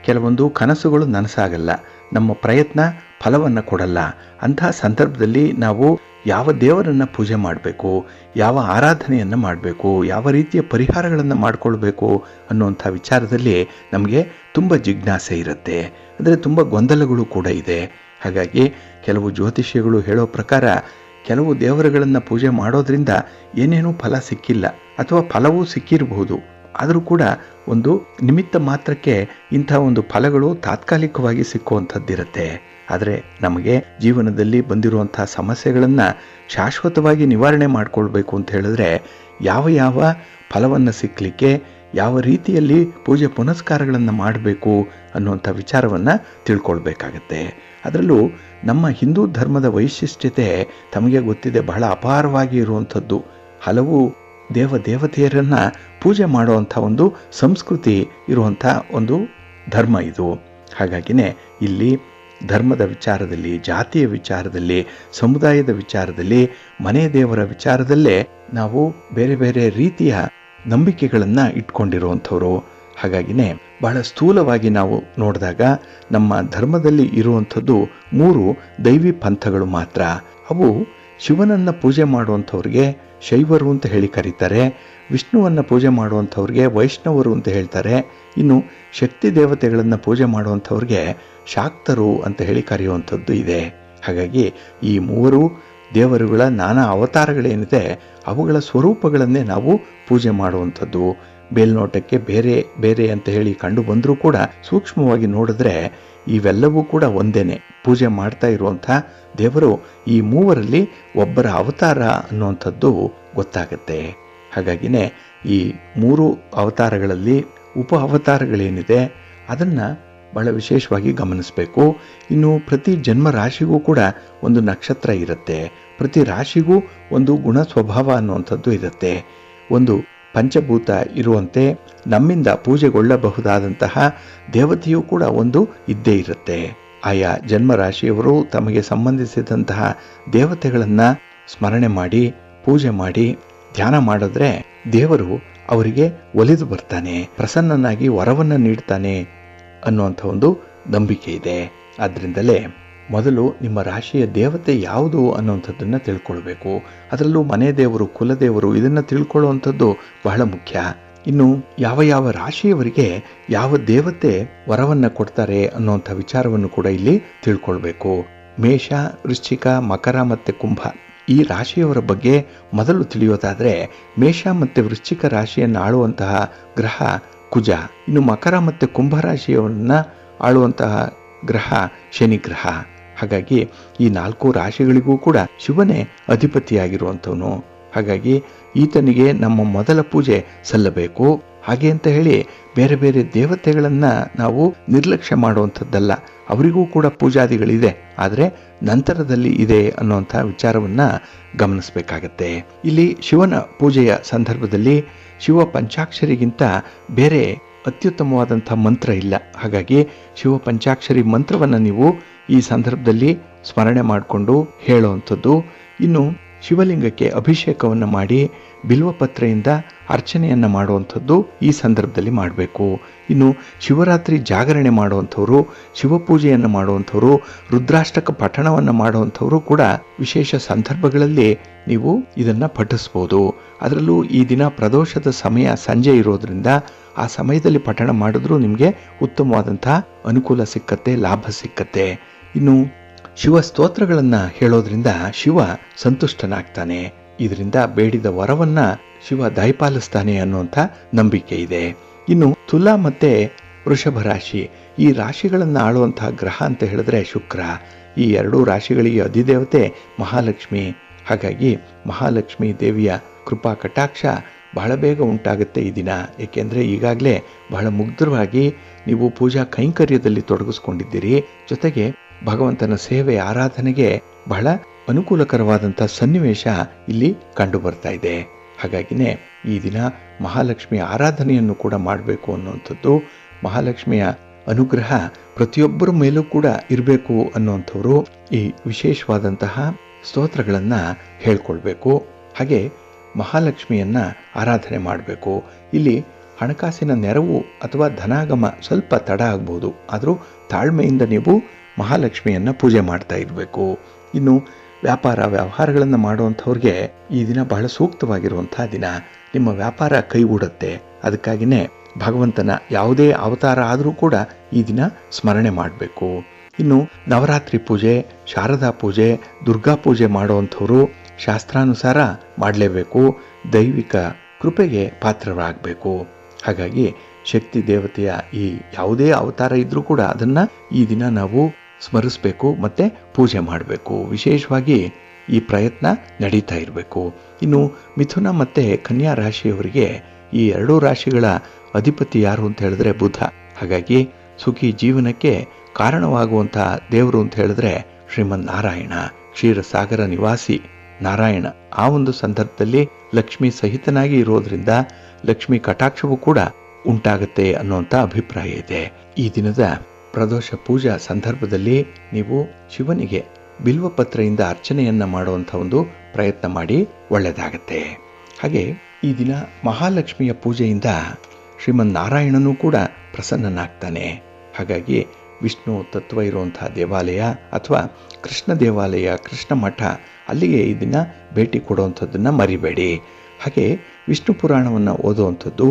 ಕೆಲವೊಂದು ಕನಸುಗಳು ನನಸಾಗಲ್ಲ, ನಮ್ಮ ಪ್ರಯತ್ನ ಫಲವನ್ನು ಕೊಡಲ್ಲ. ಅಂತಹ ಸಂದರ್ಭದಲ್ಲಿ ನಾವು ಯಾವ ದೇವರನ್ನು ಪೂಜೆ ಮಾಡಬೇಕು, ಯಾವ ಆರಾಧನೆಯನ್ನು ಮಾಡಬೇಕು, ಯಾವ ರೀತಿಯ ಪರಿಹಾರಗಳನ್ನು ಮಾಡಿಕೊಳ್ಬೇಕು ಅನ್ನುವಂಥ ವಿಚಾರದಲ್ಲಿ ನಮಗೆ ತುಂಬ ಜಿಜ್ಞಾಸೆ ಇರುತ್ತೆ. ಅಂದರೆ ತುಂಬ ಗೊಂದಲಗಳು ಕೂಡ ಇದೆ. ಹಾಗಾಗಿ ಕೆಲವು ಜ್ಯೋತಿಷ್ಯಗಳು ಹೇಳೋ ಪ್ರಕಾರ ಕೆಲವು ದೇವರುಗಳನ್ನು ಪೂಜೆ ಮಾಡೋದ್ರಿಂದ ಏನೇನೂ ಫಲ ಸಿಕ್ಕಿಲ್ಲ, ಅಥವಾ ಫಲವೂ ಸಿಕ್ಕಿರಬಹುದು. ಆದರೂ ಕೂಡ ಒಂದು ನಿಮಿತ್ತ ಮಾತ್ರಕ್ಕೆ ಇಂಥ ಒಂದು ಫಲಗಳು ತಾತ್ಕಾಲಿಕವಾಗಿ ಸಿಕ್ಕುವಂಥದ್ದಿರುತ್ತೆ. ಆದರೆ ನಮಗೆ ಜೀವನದಲ್ಲಿ ಬಂದಿರುವಂಥ ಸಮಸ್ಯೆಗಳನ್ನು ಶಾಶ್ವತವಾಗಿ ನಿವಾರಣೆ ಮಾಡಿಕೊಳ್ಬೇಕು ಅಂತ ಹೇಳಿದ್ರೆ ಯಾವ ಯಾವ ಫಲವನ್ನು ಸಿಕ್ಕಲಿಕ್ಕೆ ಯಾವ ರೀತಿಯಲ್ಲಿ ಪೂಜೆ ಪುನಸ್ಕಾರಗಳನ್ನು ಮಾಡಬೇಕು ಅನ್ನುವಂಥ ವಿಚಾರವನ್ನು ತಿಳ್ಕೊಳ್ಬೇಕಾಗತ್ತೆ. ಅದರಲ್ಲೂ ನಮ್ಮ ಹಿಂದೂ ಧರ್ಮದ ವೈಶಿಷ್ಟ್ಯತೆ ತಮಗೆ ಗೊತ್ತಿದೆ, ಬಹಳ ಅಪಾರವಾಗಿ ಇರುವಂಥದ್ದು. ಹಲವು ದೇವತೆಯರನ್ನು ಪೂಜೆ ಮಾಡುವಂಥ ಒಂದು ಸಂಸ್ಕೃತಿ ಇರುವಂಥ ಒಂದು ಧರ್ಮ ಇದು. ಹಾಗಾಗಿನೇ ಇಲ್ಲಿ ಧರ್ಮದ ವಿಚಾರದಲ್ಲಿ, ಜಾತಿಯ ವಿಚಾರದಲ್ಲಿ, ಸಮುದಾಯದ ವಿಚಾರದಲ್ಲಿ, ಮನೆ ದೇವರ ವಿಚಾರದಲ್ಲೇ ನಾವು ಬೇರೆ ಬೇರೆ ರೀತಿಯ ನಂಬಿಕೆಗಳನ್ನು ಇಟ್ಕೊಂಡಿರುವಂಥವ್ರು. ಹಾಗಾಗಿನೇ ಬಹಳ ಸ್ಥೂಲವಾಗಿ ನಾವು ನೋಡಿದಾಗ ನಮ್ಮ ಧರ್ಮದಲ್ಲಿ ಇರುವಂಥದ್ದು 3 ದೈವಿ ಪಂಥಗಳು ಮಾತ್ರ. ಅವು ಶಿವನನ್ನು ಪೂಜೆ ಮಾಡುವಂಥವ್ರಿಗೆ ಶೈವರು ಅಂತ ಹೇಳಿ ಕರೀತಾರೆ, ವಿಷ್ಣುವನ್ನು ಪೂಜೆ ಮಾಡುವಂಥವ್ರಿಗೆ ವೈಷ್ಣವರು ಅಂತ ಹೇಳ್ತಾರೆ, ಇನ್ನು ಶಕ್ತಿ ದೇವತೆಗಳನ್ನು ಪೂಜೆ ಮಾಡುವಂಥವ್ರಿಗೆ ಶಾಕ್ತರು ಅಂತ ಹೇಳಿ ಕರೆಯುವಂಥದ್ದು ಇದೆ. ಹಾಗಾಗಿ ಈ 3 ದೇವರುಗಳ ನಾನಾ ಅವತಾರಗಳೇನಿದೆ ಅವುಗಳ ಸ್ವರೂಪಗಳನ್ನೇ ನಾವು ಪೂಜೆ ಮಾಡುವಂಥದ್ದು. ಮೇಲ್ನೋಟಕ್ಕೆ ಬೇರೆ ಬೇರೆ ಅಂತ ಹೇಳಿ ಕಂಡು ಬಂದರೂ ಕೂಡ ಸೂಕ್ಷ್ಮವಾಗಿ ನೋಡಿದ್ರೆ ಇವೆಲ್ಲವೂ ಕೂಡ ಒಂದೇನೆ. ಪೂಜೆ ಮಾಡ್ತಾ ಇರುವಂಥ ದೇವರು ಈ 3ರಲ್ಲಿ ಒಬ್ಬರ ಅವತಾರ ಅನ್ನುವಂಥದ್ದು ಗೊತ್ತಾಗತ್ತೆ. ಹಾಗಾಗಿನೇ ಈ 3 ಅವತಾರಗಳಲ್ಲಿ ಉಪ ಅವತಾರಗಳೇನಿದೆ ಅದನ್ನು ಬಹಳ ವಿಶೇಷವಾಗಿ ಗಮನಿಸಬೇಕು. ಇನ್ನು ಪ್ರತಿ ಜನ್ಮ ರಾಶಿಗೂ ಕೂಡ ಒಂದು ನಕ್ಷತ್ರ ಇರುತ್ತೆ, ಪ್ರತಿ ರಾಶಿಗೂ ಒಂದು ಗುಣ ಸ್ವಭಾವ ಅನ್ನುವಂಥದ್ದು ಇರುತ್ತೆ. ಒಂದು ಪಂಚಭೂತ ಇರುವಂತೆ ನಮ್ಮಿಂದ ಪೂಜೆಗೊಳ್ಳಬಹುದಾದಂತಹ ದೇವತೆಯೂ ಕೂಡ ಒಂದು ಇದ್ದೇ ಇರುತ್ತೆ. ಆಯಾ ಜನ್ಮ ರಾಶಿಯವರು ತಮಗೆ ಸಂಬಂಧಿಸಿದಂತಹ ದೇವತೆಗಳನ್ನು ಸ್ಮರಣೆ ಮಾಡಿ ಪೂಜೆ ಮಾಡಿ ಧ್ಯಾನ ಮಾಡಿದ್ರೆ ದೇವರು ಅವರಿಗೆ ಒಲಿದು ಬರ್ತಾನೆ, ಪ್ರಸನ್ನನಾಗಿ ವರವನ್ನು ನೀಡ್ತಾನೆ ಅನ್ನುವಂಥ ಒಂದು ನಂಬಿಕೆ ಇದೆ. ಆದ್ದರಿಂದಲೇ ಮೊದಲು ನಿಮ್ಮ ರಾಶಿಯ ದೇವತೆ ಯಾವುದು ಅನ್ನುವಂಥದ್ದನ್ನು ತಿಳ್ಕೊಳ್ಬೇಕು. ಅದರಲ್ಲೂ ಮನೆ ದೇವರು, ಕುಲದೇವರು ಇದನ್ನು ತಿಳ್ಕೊಳ್ಳುವಂಥದ್ದು ಬಹಳ ಮುಖ್ಯ. ಇನ್ನು ಯಾವ ಯಾವ ರಾಶಿಯವರಿಗೆ ಯಾವ ದೇವತೆ ವರವನ್ನು ಕೊಡ್ತಾರೆ ಅನ್ನುವಂಥ ವಿಚಾರವನ್ನು ಕೂಡ ಇಲ್ಲಿ ತಿಳ್ಕೊಳ್ಬೇಕು. ಮೇಷ, ವೃಶ್ಚಿಕ, ಮಕರ ಮತ್ತು ಕುಂಭ ಈ ರಾಶಿಯವರ ಬಗ್ಗೆ ಮೊದಲು ತಿಳಿಯೋದಾದರೆ, ಮೇಷ ಮತ್ತು ವೃಶ್ಚಿಕ ರಾಶಿಯನ್ನು ಆಳುವಂತಹ ಗ್ರಹ ಕುಜ, ಇನ್ನು ಮಕರ ಮತ್ತು ಕುಂಭ ರಾಶಿಯವನ್ನ ಆಳುವಂತಹ ಗ್ರಹ ಶನಿ ಗ್ರಹ. ಹಾಗಾಗಿ ಈ 4 ರಾಶಿಗಳಿಗೂ ಕೂಡ ಶಿವನೇ ಅಧಿಪತಿಯಾಗಿರುವಂಥವನು. ಹಾಗಾಗಿ ಈತನಿಗೆ ನಮ್ಮ ಮೊದಲ ಪೂಜೆ ಸಲ್ಲಬೇಕು. ಹಾಗೆ ಅಂತ ಹೇಳಿ ಬೇರೆ ಬೇರೆ ದೇವತೆಗಳನ್ನು ನಾವು ನಿರ್ಲಕ್ಷ್ಯ ಮಾಡುವಂಥದ್ದಲ್ಲ. ಅವರಿಗೂ ಕೂಡ ಪೂಜಾದಿಗಳಿದೆ, ಆದರೆ ನಂತರದಲ್ಲಿ ಇದೆ ಅನ್ನುವಂಥ ವಿಚಾರವನ್ನು ಗಮನಿಸಬೇಕಾಗತ್ತೆ. ಇಲ್ಲಿ ಶಿವನ ಪೂಜೆಯ ಸಂದರ್ಭದಲ್ಲಿ ಶಿವ ಪಂಚಾಕ್ಷರಿಗಿಂತ ಬೇರೆ ಅತ್ಯುತ್ತಮವಾದಂಥ ಮಂತ್ರ ಇಲ್ಲ. ಹಾಗಾಗಿ ಶಿವ ಪಂಚಾಕ್ಷರಿ ಮಂತ್ರವನ್ನು ನೀವು ಈ ಸಂದರ್ಭದಲ್ಲಿ ಸ್ಮರಣೆ ಮಾಡಿಕೊಂಡು ಹೇಳುವಂಥದ್ದು. ಇನ್ನು ಶಿವಲಿಂಗಕ್ಕೆ ಅಭಿಷೇಕವನ್ನು ಮಾಡಿ ಬಿಲ್ವಪತ್ರೆಯಿಂದ ಅರ್ಚನೆಯನ್ನು ಮಾಡುವಂಥದ್ದು ಈ ಸಂದರ್ಭದಲ್ಲಿ ಮಾಡಬೇಕು. ಇನ್ನು ಶಿವರಾತ್ರಿ ಜಾಗರಣೆ ಮಾಡುವಂಥವರು, ಶಿವಪೂಜೆಯನ್ನು ಮಾಡುವಂಥವರು, ರುದ್ರಾಷ್ಟಕ ಪಠಣವನ್ನು ಮಾಡುವಂಥವರು ಕೂಡ ವಿಶೇಷ ಸಂದರ್ಭಗಳಲ್ಲಿ ನೀವು ಇದನ್ನು ಪಠಿಸ್ಬೋದು. ಅದರಲ್ಲೂ ಈ ದಿನ ಪ್ರದೋಷದ ಸಮಯ ಸಂಜೆ ಇರೋದ್ರಿಂದ ಆ ಸಮಯದಲ್ಲಿ ಪಠಣ ಮಾಡಿದ್ರೂ ನಿಮಗೆ ಉತ್ತಮವಾದಂಥ ಅನುಕೂಲ ಸಿಕ್ಕತ್ತೆ, ಲಾಭ ಸಿಕ್ಕತ್ತೆ. ಇನ್ನು ಶಿವ ಸ್ತೋತ್ರಗಳನ್ನು ಹೇಳೋದ್ರಿಂದ ಶಿವ ಸಂತುಷ್ಟನಾಗ್ತಾನೆ. ಇದರಿಂದ ಬೇಡಿದ ವರವನ್ನ ಶಿವ ದಯಪಾಲಿಸ್ತಾನೆ ಅನ್ನುವಂಥ ನಂಬಿಕೆ ಇದೆ. ಇನ್ನು ತುಲಾ ಮತ್ತೆ ವೃಷಭ ರಾಶಿ, ಈ ರಾಶಿಗಳನ್ನು ಆಳುವಂತಹ ಗ್ರಹ ಅಂತ ಹೇಳಿದ್ರೆ ಶುಕ್ರ. ಈ ಎರಡೂ ರಾಶಿಗಳಿಗೆ ಅಧಿದೇವತೆ ಮಹಾಲಕ್ಷ್ಮಿ. ಹಾಗಾಗಿ ಮಹಾಲಕ್ಷ್ಮಿ ದೇವಿಯ ಕೃಪಾ ಕಟಾಕ್ಷ ಬಹಳ ಬೇಗ ಉಂಟಾಗುತ್ತೆ ಈ ದಿನ. ಏಕೆಂದರೆ ಈಗಾಗಲೇ ಬಹಳ ಮುಗ್ಧವಾಗಿ ನೀವು ಪೂಜಾ ಕೈಂಕರ್ಯದಲ್ಲಿ ತೊಡಗಿಸ್ಕೊಂಡಿದ್ದೀರಿ. ಜೊತೆಗೆ ಭಗವಂತನ ಸೇವೆ ಆರಾಧನೆಗೆ ಬಹಳ ಅನುಕೂಲಕರವಾದಂಥ ಸನ್ನಿವೇಶ ಇಲ್ಲಿ ಕಂಡು ಬರ್ತಾ ಇದೆ. ಹಾಗಾಗಿನೇ ಈ ದಿನ ಮಹಾಲಕ್ಷ್ಮಿಯ ಆರಾಧನೆಯನ್ನು ಕೂಡ ಮಾಡಬೇಕು ಅನ್ನುವಂಥದ್ದು, ಮಹಾಲಕ್ಷ್ಮಿಯ ಅನುಗ್ರಹ ಪ್ರತಿಯೊಬ್ಬರ ಮೇಲೂ ಕೂಡ ಇರಬೇಕು ಅನ್ನುವಂಥವ್ರು ಈ ವಿಶೇಷವಾದಂತಹ ಸ್ತೋತ್ರಗಳನ್ನು ಹೇಳ್ಕೊಳ್ಬೇಕು. ಹಾಗೆ ಮಹಾಲಕ್ಷ್ಮಿಯನ್ನ ಆರಾಧನೆ ಮಾಡಬೇಕು. ಇಲ್ಲಿ ಹಣಕಾಸಿನ ನೆರವು ಅಥವಾ ಧನಾಗಮ ಸ್ವಲ್ಪ ತಡ ಆಗ್ಬೋದು, ಆದರೂ ತಾಳ್ಮೆಯಿಂದ ನೀವು ಮಹಾಲಕ್ಷ್ಮಿಯನ್ನ ಪೂಜೆ ಮಾಡ್ತಾ ಇರಬೇಕು. ಇನ್ನು ವ್ಯಾಪಾರ ವ್ಯವಹಾರಗಳನ್ನು ಮಾಡುವಂಥವ್ರಿಗೆ ಈ ದಿನ ಬಹಳ ಸೂಕ್ತವಾಗಿರುವಂಥ ದಿನ. ನಿಮ್ಮ ವ್ಯಾಪಾರ ಕೈಗೂಡುತ್ತೆ. ಅದಕ್ಕಾಗಿಯೇ ಭಗವಂತನ ಯಾವುದೇ ಅವತಾರ ಆದರೂ ಕೂಡ ಈ ದಿನ ಸ್ಮರಣೆ ಮಾಡಬೇಕು. ಇನ್ನು ನವರಾತ್ರಿ ಪೂಜೆ, ಶಾರದಾ ಪೂಜೆ, ದುರ್ಗಾ ಪೂಜೆ ಮಾಡುವಂಥವರು ಶಾಸ್ತ್ರಾನುಸಾರ ಮಾಡಲೇಬೇಕು. ದೈವಿಕ ಕೃಪೆಗೆ ಪಾತ್ರರಾಗಬೇಕು. ಹಾಗಾಗಿ ಶಕ್ತಿ ದೇವತೆಯ ಈ ಯಾವುದೇ ಅವತಾರ ಇದ್ರೂ ಕೂಡ ಅದನ್ನು ಈ ದಿನ ನಾವು ಸ್ಮರಿಸಬೇಕು ಮತ್ತು ಪೂಜೆ ಮಾಡಬೇಕು. ವಿಶೇಷವಾಗಿ ಈ ಪ್ರಯತ್ನ ನಡೀತಾ ಇರಬೇಕು. ಇನ್ನು ಮಿಥುನ ಮತ್ತು ಕನ್ಯಾ ರಾಶಿಯವರಿಗೆ ಈ ಎರಡೂ ರಾಶಿಗಳ ಅಧಿಪತಿ ಯಾರು ಅಂತ ಹೇಳಿದ್ರೆ ಬುಧ. ಹಾಗಾಗಿ ಸುಖಿ ಜೀವನಕ್ಕೆ ಕಾರಣವಾಗುವಂಥ ದೇವರು ಅಂತ ಹೇಳಿದ್ರೆ ಶ್ರೀಮನ್ ನಾರಾಯಣ, ಕ್ಷೀರಸಾಗರ ನಿವಾಸಿ ನಾರಾಯಣ. ಆ ಒಂದು ಸಂದರ್ಭದಲ್ಲಿ ಲಕ್ಷ್ಮಿ ಸಹಿತನಾಗಿ ಇರೋದ್ರಿಂದ ಲಕ್ಷ್ಮಿ ಕಟಾಕ್ಷವೂ ಕೂಡ ಉಂಟಾಗುತ್ತೆ ಅನ್ನುವಂಥ ಅಭಿಪ್ರಾಯ ಇದೆ. ಈ ದಿನದ ಪ್ರದೋಷ ಪೂಜಾ ಸಂದರ್ಭದಲ್ಲಿ ನೀವು ಶಿವನಿಗೆ ಬಿಲ್ವಪತ್ರೆಯಿಂದ ಅರ್ಚನೆಯನ್ನ ಮಾಡುವಂಥ ಒಂದು ಪ್ರಯತ್ನ ಮಾಡಿ, ಒಳ್ಳೆಯದಾಗತ್ತೆ. ಹಾಗೆ ಈ ದಿನ ಮಹಾಲಕ್ಷ್ಮಿಯ ಪೂಜೆಯಿಂದ ಶ್ರೀಮನ್ ನಾರಾಯಣನೂ ಕೂಡ ಪ್ರಸನ್ನನಾಗ್ತಾನೆ. ಹಾಗಾಗಿ ವಿಷ್ಣು ತತ್ವ ಇರುವಂತಹ ದೇವಾಲಯ ಅಥವಾ ಕೃಷ್ಣ ದೇವಾಲಯ, ಕೃಷ್ಣ ಮಠ, ಅಲ್ಲಿಗೆ ಈ ದಿನ ಭೇಟಿ ಕೊಡುವಂಥದ್ದನ್ನು ಮರಿಬೇಡಿ. ಹಾಗೆ ವಿಷ್ಣು ಪುರಾಣವನ್ನು ಓದುವಂಥದ್ದು,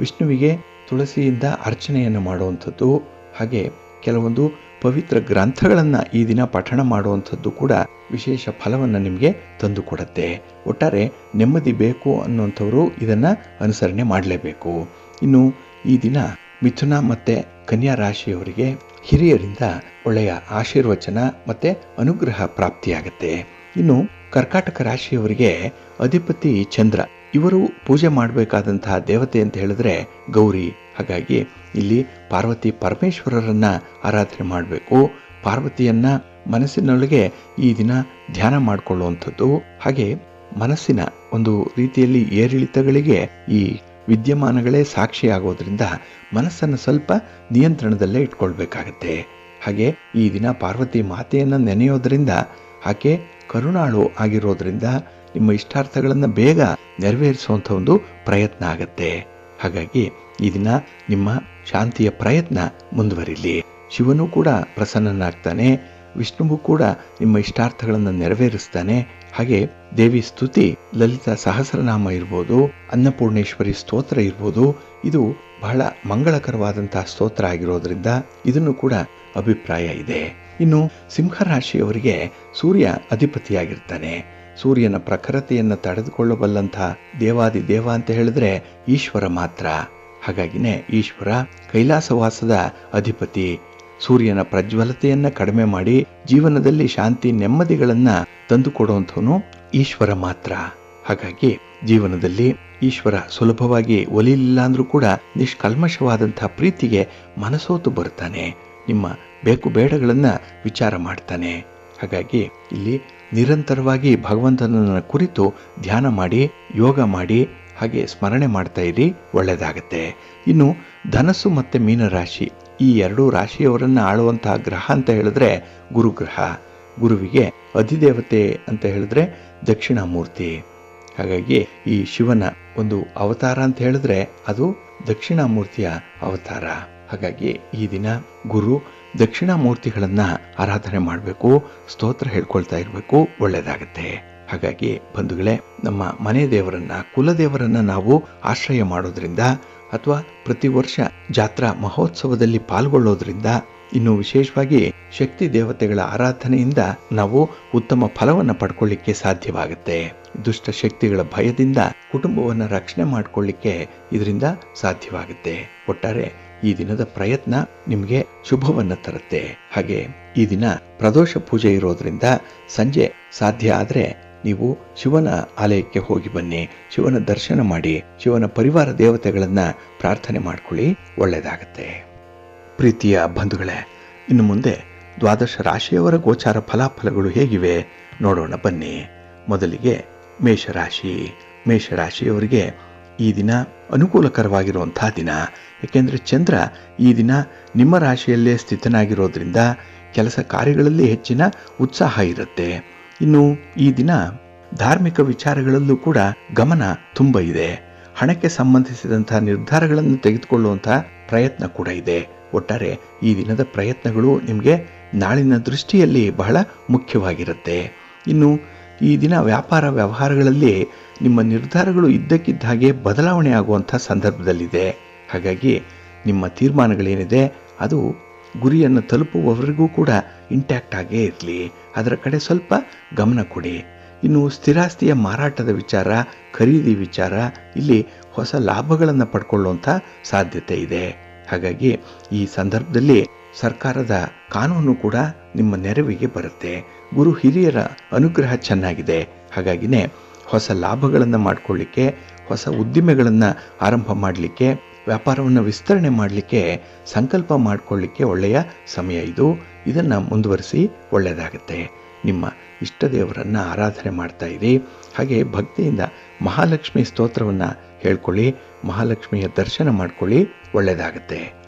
ವಿಷ್ಣುವಿಗೆ ತುಳಸಿಯಿಂದ ಅರ್ಚನೆಯನ್ನು ಮಾಡುವಂಥದ್ದು, ಹಾಗೆ ಕೆಲವೊಂದು ಪವಿತ್ರ ಗ್ರಂಥಗಳನ್ನು ಈ ದಿನ ಪಠಣ ಮಾಡುವಂಥದ್ದು ಕೂಡ ವಿಶೇಷ ಫಲವನ್ನು ನಿಮಗೆ ತಂದುಕೊಡುತ್ತೆ. ಒಟ್ಟಾರೆ ನೆಮ್ಮದಿ ಬೇಕು ಅನ್ನುವಂಥವರು ಇದನ್ನು ಅನುಸರಣೆ ಮಾಡಲೇಬೇಕು. ಇನ್ನು ಈ ದಿನ ಮಿಥುನ ಮತ್ತು ಕನ್ಯಾ ರಾಶಿಯವರಿಗೆ ಹಿರಿಯರಿಂದ ಒಳ್ಳೆಯ ಆಶೀರ್ವಚನ ಮತ್ತು ಅನುಗ್ರಹ ಪ್ರಾಪ್ತಿಯಾಗತ್ತೆ. ಇನ್ನು ಕರ್ಕಾಟಕ ರಾಶಿಯವರಿಗೆ ಅಧಿಪತಿ ಚಂದ್ರ. ಇವರು ಪೂಜೆ ಮಾಡಬೇಕಾದಂತಹ ದೇವತೆ ಅಂತ ಹೇಳಿದ್ರೆ ಗೌರಿ. ಹಾಗಾಗಿ ಇಲ್ಲಿ ಪಾರ್ವತಿ ಪರಮೇಶ್ವರರನ್ನ ಆರಾಧನೆ ಮಾಡಬೇಕು. ಪಾರ್ವತಿಯನ್ನ ಮನಸ್ಸಿನೊಳಗೆ ಈ ದಿನ ಧ್ಯಾನ ಮಾಡಿಕೊಳ್ಳುವಂಥದ್ದು. ಹಾಗೆ ಮನಸ್ಸಿನ ಒಂದು ರೀತಿಯಲ್ಲಿ ಏರಿಳಿತಗಳಿಗೆ ಈ ವಿದ್ಯಮಾನಗಳೇ ಸಾಕ್ಷಿಯಾಗೋದ್ರಿಂದ ಮನಸ್ಸನ್ನು ಸ್ವಲ್ಪ ನಿಯಂತ್ರಣದಲ್ಲೇ ಇಟ್ಕೊಳ್ಬೇಕಾಗತ್ತೆ. ಹಾಗೆ ಈ ದಿನ ಪಾರ್ವತಿ ಮಾತೆಯನ್ನು ನೆನೆಯೋದ್ರಿಂದ, ಆಕೆ ಕರುಣಾಳು ಆಗಿರೋದ್ರಿಂದ ನಿಮ್ಮ ಇಷ್ಟಾರ್ಥಗಳನ್ನು ಬೇಗ ನೆರವೇರಿಸುವಂಥ ಒಂದು ಪ್ರಯತ್ನ ಆಗತ್ತೆ. ಹಾಗಾಗಿ ಈ ದಿನ ನಿಮ್ಮ ಶಾಂತಿಯ ಪ್ರಯತ್ನ ಮುಂದುವರಿಲಿ. ಶಿವನೂ ಕೂಡ ಪ್ರಸನ್ನನಾಗ್ತಾನೆ, ವಿಷ್ಣುವು ಕೂಡ ನಿಮ್ಮ ಇಷ್ಟಾರ್ಥಗಳನ್ನು ನೆರವೇರಿಸ್ತಾನೆ. ಹಾಗೆ ದೇವಿ ಸ್ತುತಿ, ಲಲಿತಾ ಸಹಸ್ರನಾಮ ಇರ್ಬೋದು, ಅನ್ನಪೂರ್ಣೇಶ್ವರಿ ಸ್ತೋತ್ರ ಇರ್ಬೋದು, ಇದು ಬಹಳ ಮಂಗಳಕರವಾದಂತಹ ಸ್ತೋತ್ರ ಆಗಿರೋದ್ರಿಂದ ಇದನ್ನು ಕೂಡ ಅಭಿಪ್ರಾಯ ಇದೆ. ಇನ್ನು ಸಿಂಹರಾಶಿಯವರಿಗೆ ಸೂರ್ಯ ಅಧಿಪತಿಯಾಗಿರ್ತಾನೆ. ಸೂರ್ಯನ ಪ್ರಖರತೆಯನ್ನು ತಡೆದುಕೊಳ್ಳಬಲ್ಲಂತಹ ದೇವಾದಿ ದೇವ ಅಂತ ಹೇಳಿದ್ರೆ ಈಶ್ವರ ಮಾತ್ರ. ಹಾಗಾಗಿನೇ ಈಶ್ವರ ಕೈಲಾಸವಾಸದ ಅಧಿಪತಿ. ಸೂರ್ಯನ ಪ್ರಜ್ವಲತೆಯನ್ನ ಕಡಿಮೆ ಮಾಡಿ ಜೀವನದಲ್ಲಿ ಶಾಂತಿ ನೆಮ್ಮದಿಗಳನ್ನ ತಂದುಕೊಡುವಂಥವನು ಈಶ್ವರ ಮಾತ್ರ. ಹಾಗಾಗಿ ಜೀವನದಲ್ಲಿ ಈಶ್ವರ ಸುಲಭವಾಗಿ ಒಲಿಲಿಲ್ಲ ಅಂದ್ರೂ ಕೂಡ ನಿಷ್ಕಲ್ಮಶವಾದಂತಹ ಪ್ರೀತಿಗೆ ಮನಸೋತು ಬರ್ತಾನೆ. ನಿಮ್ಮ ಬೇಕು ಬೇಡಗಳನ್ನ ವಿಚಾರ ಮಾಡ್ತಾನೆ. ಹಾಗಾಗಿ ಇಲ್ಲಿ ನಿರಂತರವಾಗಿ ಭಗವಂತನನ್ನ ಕುರಿತು ಧ್ಯಾನ ಮಾಡಿ, ಯೋಗ ಮಾಡಿ, ಹಾಗೆ ಸ್ಮರಣೆ ಮಾಡ್ತಾ ಇರಿ, ಒಳ್ಳೆಯದಾಗತ್ತೆ. ಇನ್ನು ಧನಸ್ಸು ಮತ್ತು ಮೀನರಾಶಿ, ಈ ಎರಡೂ ರಾಶಿಯವರನ್ನು ಆಳುವಂತಹ ಗ್ರಹ ಅಂತ ಹೇಳಿದ್ರೆ ಗುರುಗ್ರಹ. ಗುರುವಿಗೆ ಅಧಿದೇವತೆ ಅಂತ ಹೇಳಿದ್ರೆ ದಕ್ಷಿಣಾಮೂರ್ತಿ. ಹಾಗಾಗಿ ಈ ಶಿವನ ಒಂದು ಅವತಾರ ಅಂತ ಹೇಳಿದ್ರೆ ಅದು ದಕ್ಷಿಣಾಮೂರ್ತಿಯ ಅವತಾರ. ಹಾಗಾಗಿ ಈ ದಿನ ಗುರು ದಕ್ಷಿಣಾಮೂರ್ತಿಗಳನ್ನ ಆರಾಧನೆ ಮಾಡಬೇಕು, ಸ್ತೋತ್ರ ಹೇಳ್ಕೊಳ್ತಾ ಇರಬೇಕು, ಒಳ್ಳೆಯದಾಗತ್ತೆ. ಹಾಗಾಗಿ ಬಂಧುಗಳೇ, ನಮ್ಮ ಮನೆ ದೇವರನ್ನ, ಕುಲದೇವರನ್ನ ನಾವು ಆಶ್ರಯ ಮಾಡೋದ್ರಿಂದ ಅಥವಾ ಪ್ರತಿ ವರ್ಷ ಜಾತ್ರಾ ಮಹೋತ್ಸವದಲ್ಲಿ ಪಾಲ್ಗೊಳ್ಳೋದ್ರಿಂದ, ಇನ್ನು ವಿಶೇಷವಾಗಿ ಶಕ್ತಿ ದೇವತೆಗಳ ಆರಾಧನೆಯಿಂದ ನಾವು ಉತ್ತಮ ಫಲವನ್ನು ಪಡ್ಕೊಳ್ಳಿಕ್ಕೆ ಸಾಧ್ಯವಾಗುತ್ತೆ. ದುಷ್ಟ ಶಕ್ತಿಗಳ ಭಯದಿಂದ ಕುಟುಂಬವನ್ನು ರಕ್ಷಣೆ ಮಾಡಿಕೊಳ್ಳಿಕ್ಕೆ ಇದರಿಂದ ಸಾಧ್ಯವಾಗುತ್ತೆ. ಒಟ್ಟಾರೆ ಈ ದಿನದ ಪ್ರಯತ್ನ ನಿಮಗೆ ಶುಭವನ್ನು ತರುತ್ತೆ. ಹಾಗೆ ಈ ದಿನ ಪ್ರದೋಷ ಪೂಜೆ ಇರೋದ್ರಿಂದ ಸಂಜೆ ಸಾಧ್ಯ ಆದರೆ ನೀವು ಶಿವನ ಆಲಯಕ್ಕೆ ಹೋಗಿ ಬನ್ನಿ, ಶಿವನ ದರ್ಶನ ಮಾಡಿ, ಶಿವನ ಪರಿವಾರ ದೇವತೆಗಳನ್ನ ಪ್ರಾರ್ಥನೆ ಮಾಡ್ಕೊಳ್ಳಿ, ಒಳ್ಳೆಯದಾಗತ್ತೆ. ಪ್ರೀತಿಯ ಬಂಧುಗಳೇ, ಇನ್ನು ಮುಂದೆ ದ್ವಾದಶ ರಾಶಿಯವರ ಗೋಚಾರ ಫಲಾಫಲಗಳು ಹೇಗಿವೆ ನೋಡೋಣ ಬನ್ನಿ. ಮೊದಲಿಗೆ ಮೇಷರಾಶಿ. ಮೇಷರಾಶಿಯವರಿಗೆ ಈ ದಿನ ಅನುಕೂಲಕರವಾಗಿರುವಂತಹ ದಿನ. ಏಕೆಂದರೆ ಚಂದ್ರ ಈ ದಿನ ನಿಮ್ಮ ರಾಶಿಯಲ್ಲೇ ಸ್ಥಿತನಾಗಿರೋದ್ರಿಂದ ಕೆಲಸ ಕಾರ್ಯಗಳಲ್ಲಿ ಹೆಚ್ಚಿನ ಉತ್ಸಾಹ ಇರುತ್ತೆ. ಇನ್ನು ಈ ದಿನ ಧಾರ್ಮಿಕ ವಿಚಾರಗಳಲ್ಲೂ ಕೂಡ ಗಮನ ತುಂಬ ಇದೆ. ಹಣಕ್ಕೆ ಸಂಬಂಧಿಸಿದಂತಹ ನಿರ್ಧಾರಗಳನ್ನು ತೆಗೆದುಕೊಳ್ಳುವಂತಹ ಪ್ರಯತ್ನ ಕೂಡ ಇದೆ. ಒಟ್ಟಾರೆ ಈ ದಿನದ ಪ್ರಯತ್ನಗಳು ನಿಮಗೆ ನಾಳಿನ ದೃಷ್ಟಿಯಲ್ಲಿ ಬಹಳ ಮುಖ್ಯವಾಗಿರುತ್ತೆ. ಇನ್ನು ಈ ದಿನ ವ್ಯಾಪಾರ ವ್ಯವಹಾರಗಳಲ್ಲಿ ನಿಮ್ಮ ನಿರ್ಧಾರಗಳು ಇದ್ದಕ್ಕಿದ್ದ ಹಾಗೆ ಬದಲಾವಣೆ ಆಗುವಂಥ ಸಂದರ್ಭದಲ್ಲಿದೆ. ಹಾಗಾಗಿ ನಿಮ್ಮ ತೀರ್ಮಾನಗಳೇನಿದೆ ಅದು ಗುರಿಯನ್ನು ತಲುಪುವವರೆಗೂ ಕೂಡ ಇಂಟ್ಯಾಕ್ಟ್ ಆಗೇ ಇರಲಿ, ಅದರ ಕಡೆ ಸ್ವಲ್ಪ ಗಮನ ಕೊಡಿ. ಇನ್ನು ಸ್ಥಿರಾಸ್ತಿಯ ಮಾರಾಟದ ವಿಚಾರ, ಖರೀದಿ ವಿಚಾರ, ಇಲ್ಲಿ ಹೊಸ ಲಾಭಗಳನ್ನು ಪಡ್ಕೊಳ್ಳುವಂಥ ಸಾಧ್ಯತೆ ಇದೆ. ಹಾಗಾಗಿ ಈ ಸಂದರ್ಭದಲ್ಲಿ ಸರ್ಕಾರದ ಕಾನೂನು ಕೂಡ ನಿಮ್ಮ ನೆರವಿಗೆ ಬರುತ್ತೆ. ಗುರು ಹಿರಿಯರ ಅನುಗ್ರಹ ಚೆನ್ನಾಗಿದೆ. ಹಾಗಾಗಿನೇ ಹೊಸ ಲಾಭಗಳನ್ನು ಮಾಡಿಕೊಳ್ಳಿಕ್ಕೆ, ಹೊಸ ಉದ್ದಿಮೆಗಳನ್ನು ಆರಂಭ ಮಾಡಲಿಕ್ಕೆ, ವ್ಯಾಪಾರವನ್ನು ವಿಸ್ತರಣೆ ಮಾಡಲಿಕ್ಕೆ ಸಂಕಲ್ಪ ಮಾಡಿಕೊಳ್ಳಿಕ್ಕೆ ಒಳ್ಳೆಯ ಸಮಯ ಇದು. ಇದನ್ನು ಮುಂದುವರಿಸಿ, ಒಳ್ಳೆಯದಾಗುತ್ತೆ. ನಿಮ್ಮ ಇಷ್ಟ ದೇವರನ್ನು ಆರಾಧನೆ ಮಾಡ್ತಾ ಇರಿ. ಹಾಗೆ ಭಕ್ತಿಯಿಂದ ಮಹಾಲಕ್ಷ್ಮಿ ಸ್ತೋತ್ರವನ್ನು ಹೇಳ್ಕೊಳ್ಳಿ, ಮಹಾಲಕ್ಷ್ಮಿಯ ದರ್ಶನ ಮಾಡ್ಕೊಳ್ಳಿ, ಒಳ್ಳೆಯದಾಗುತ್ತೆ.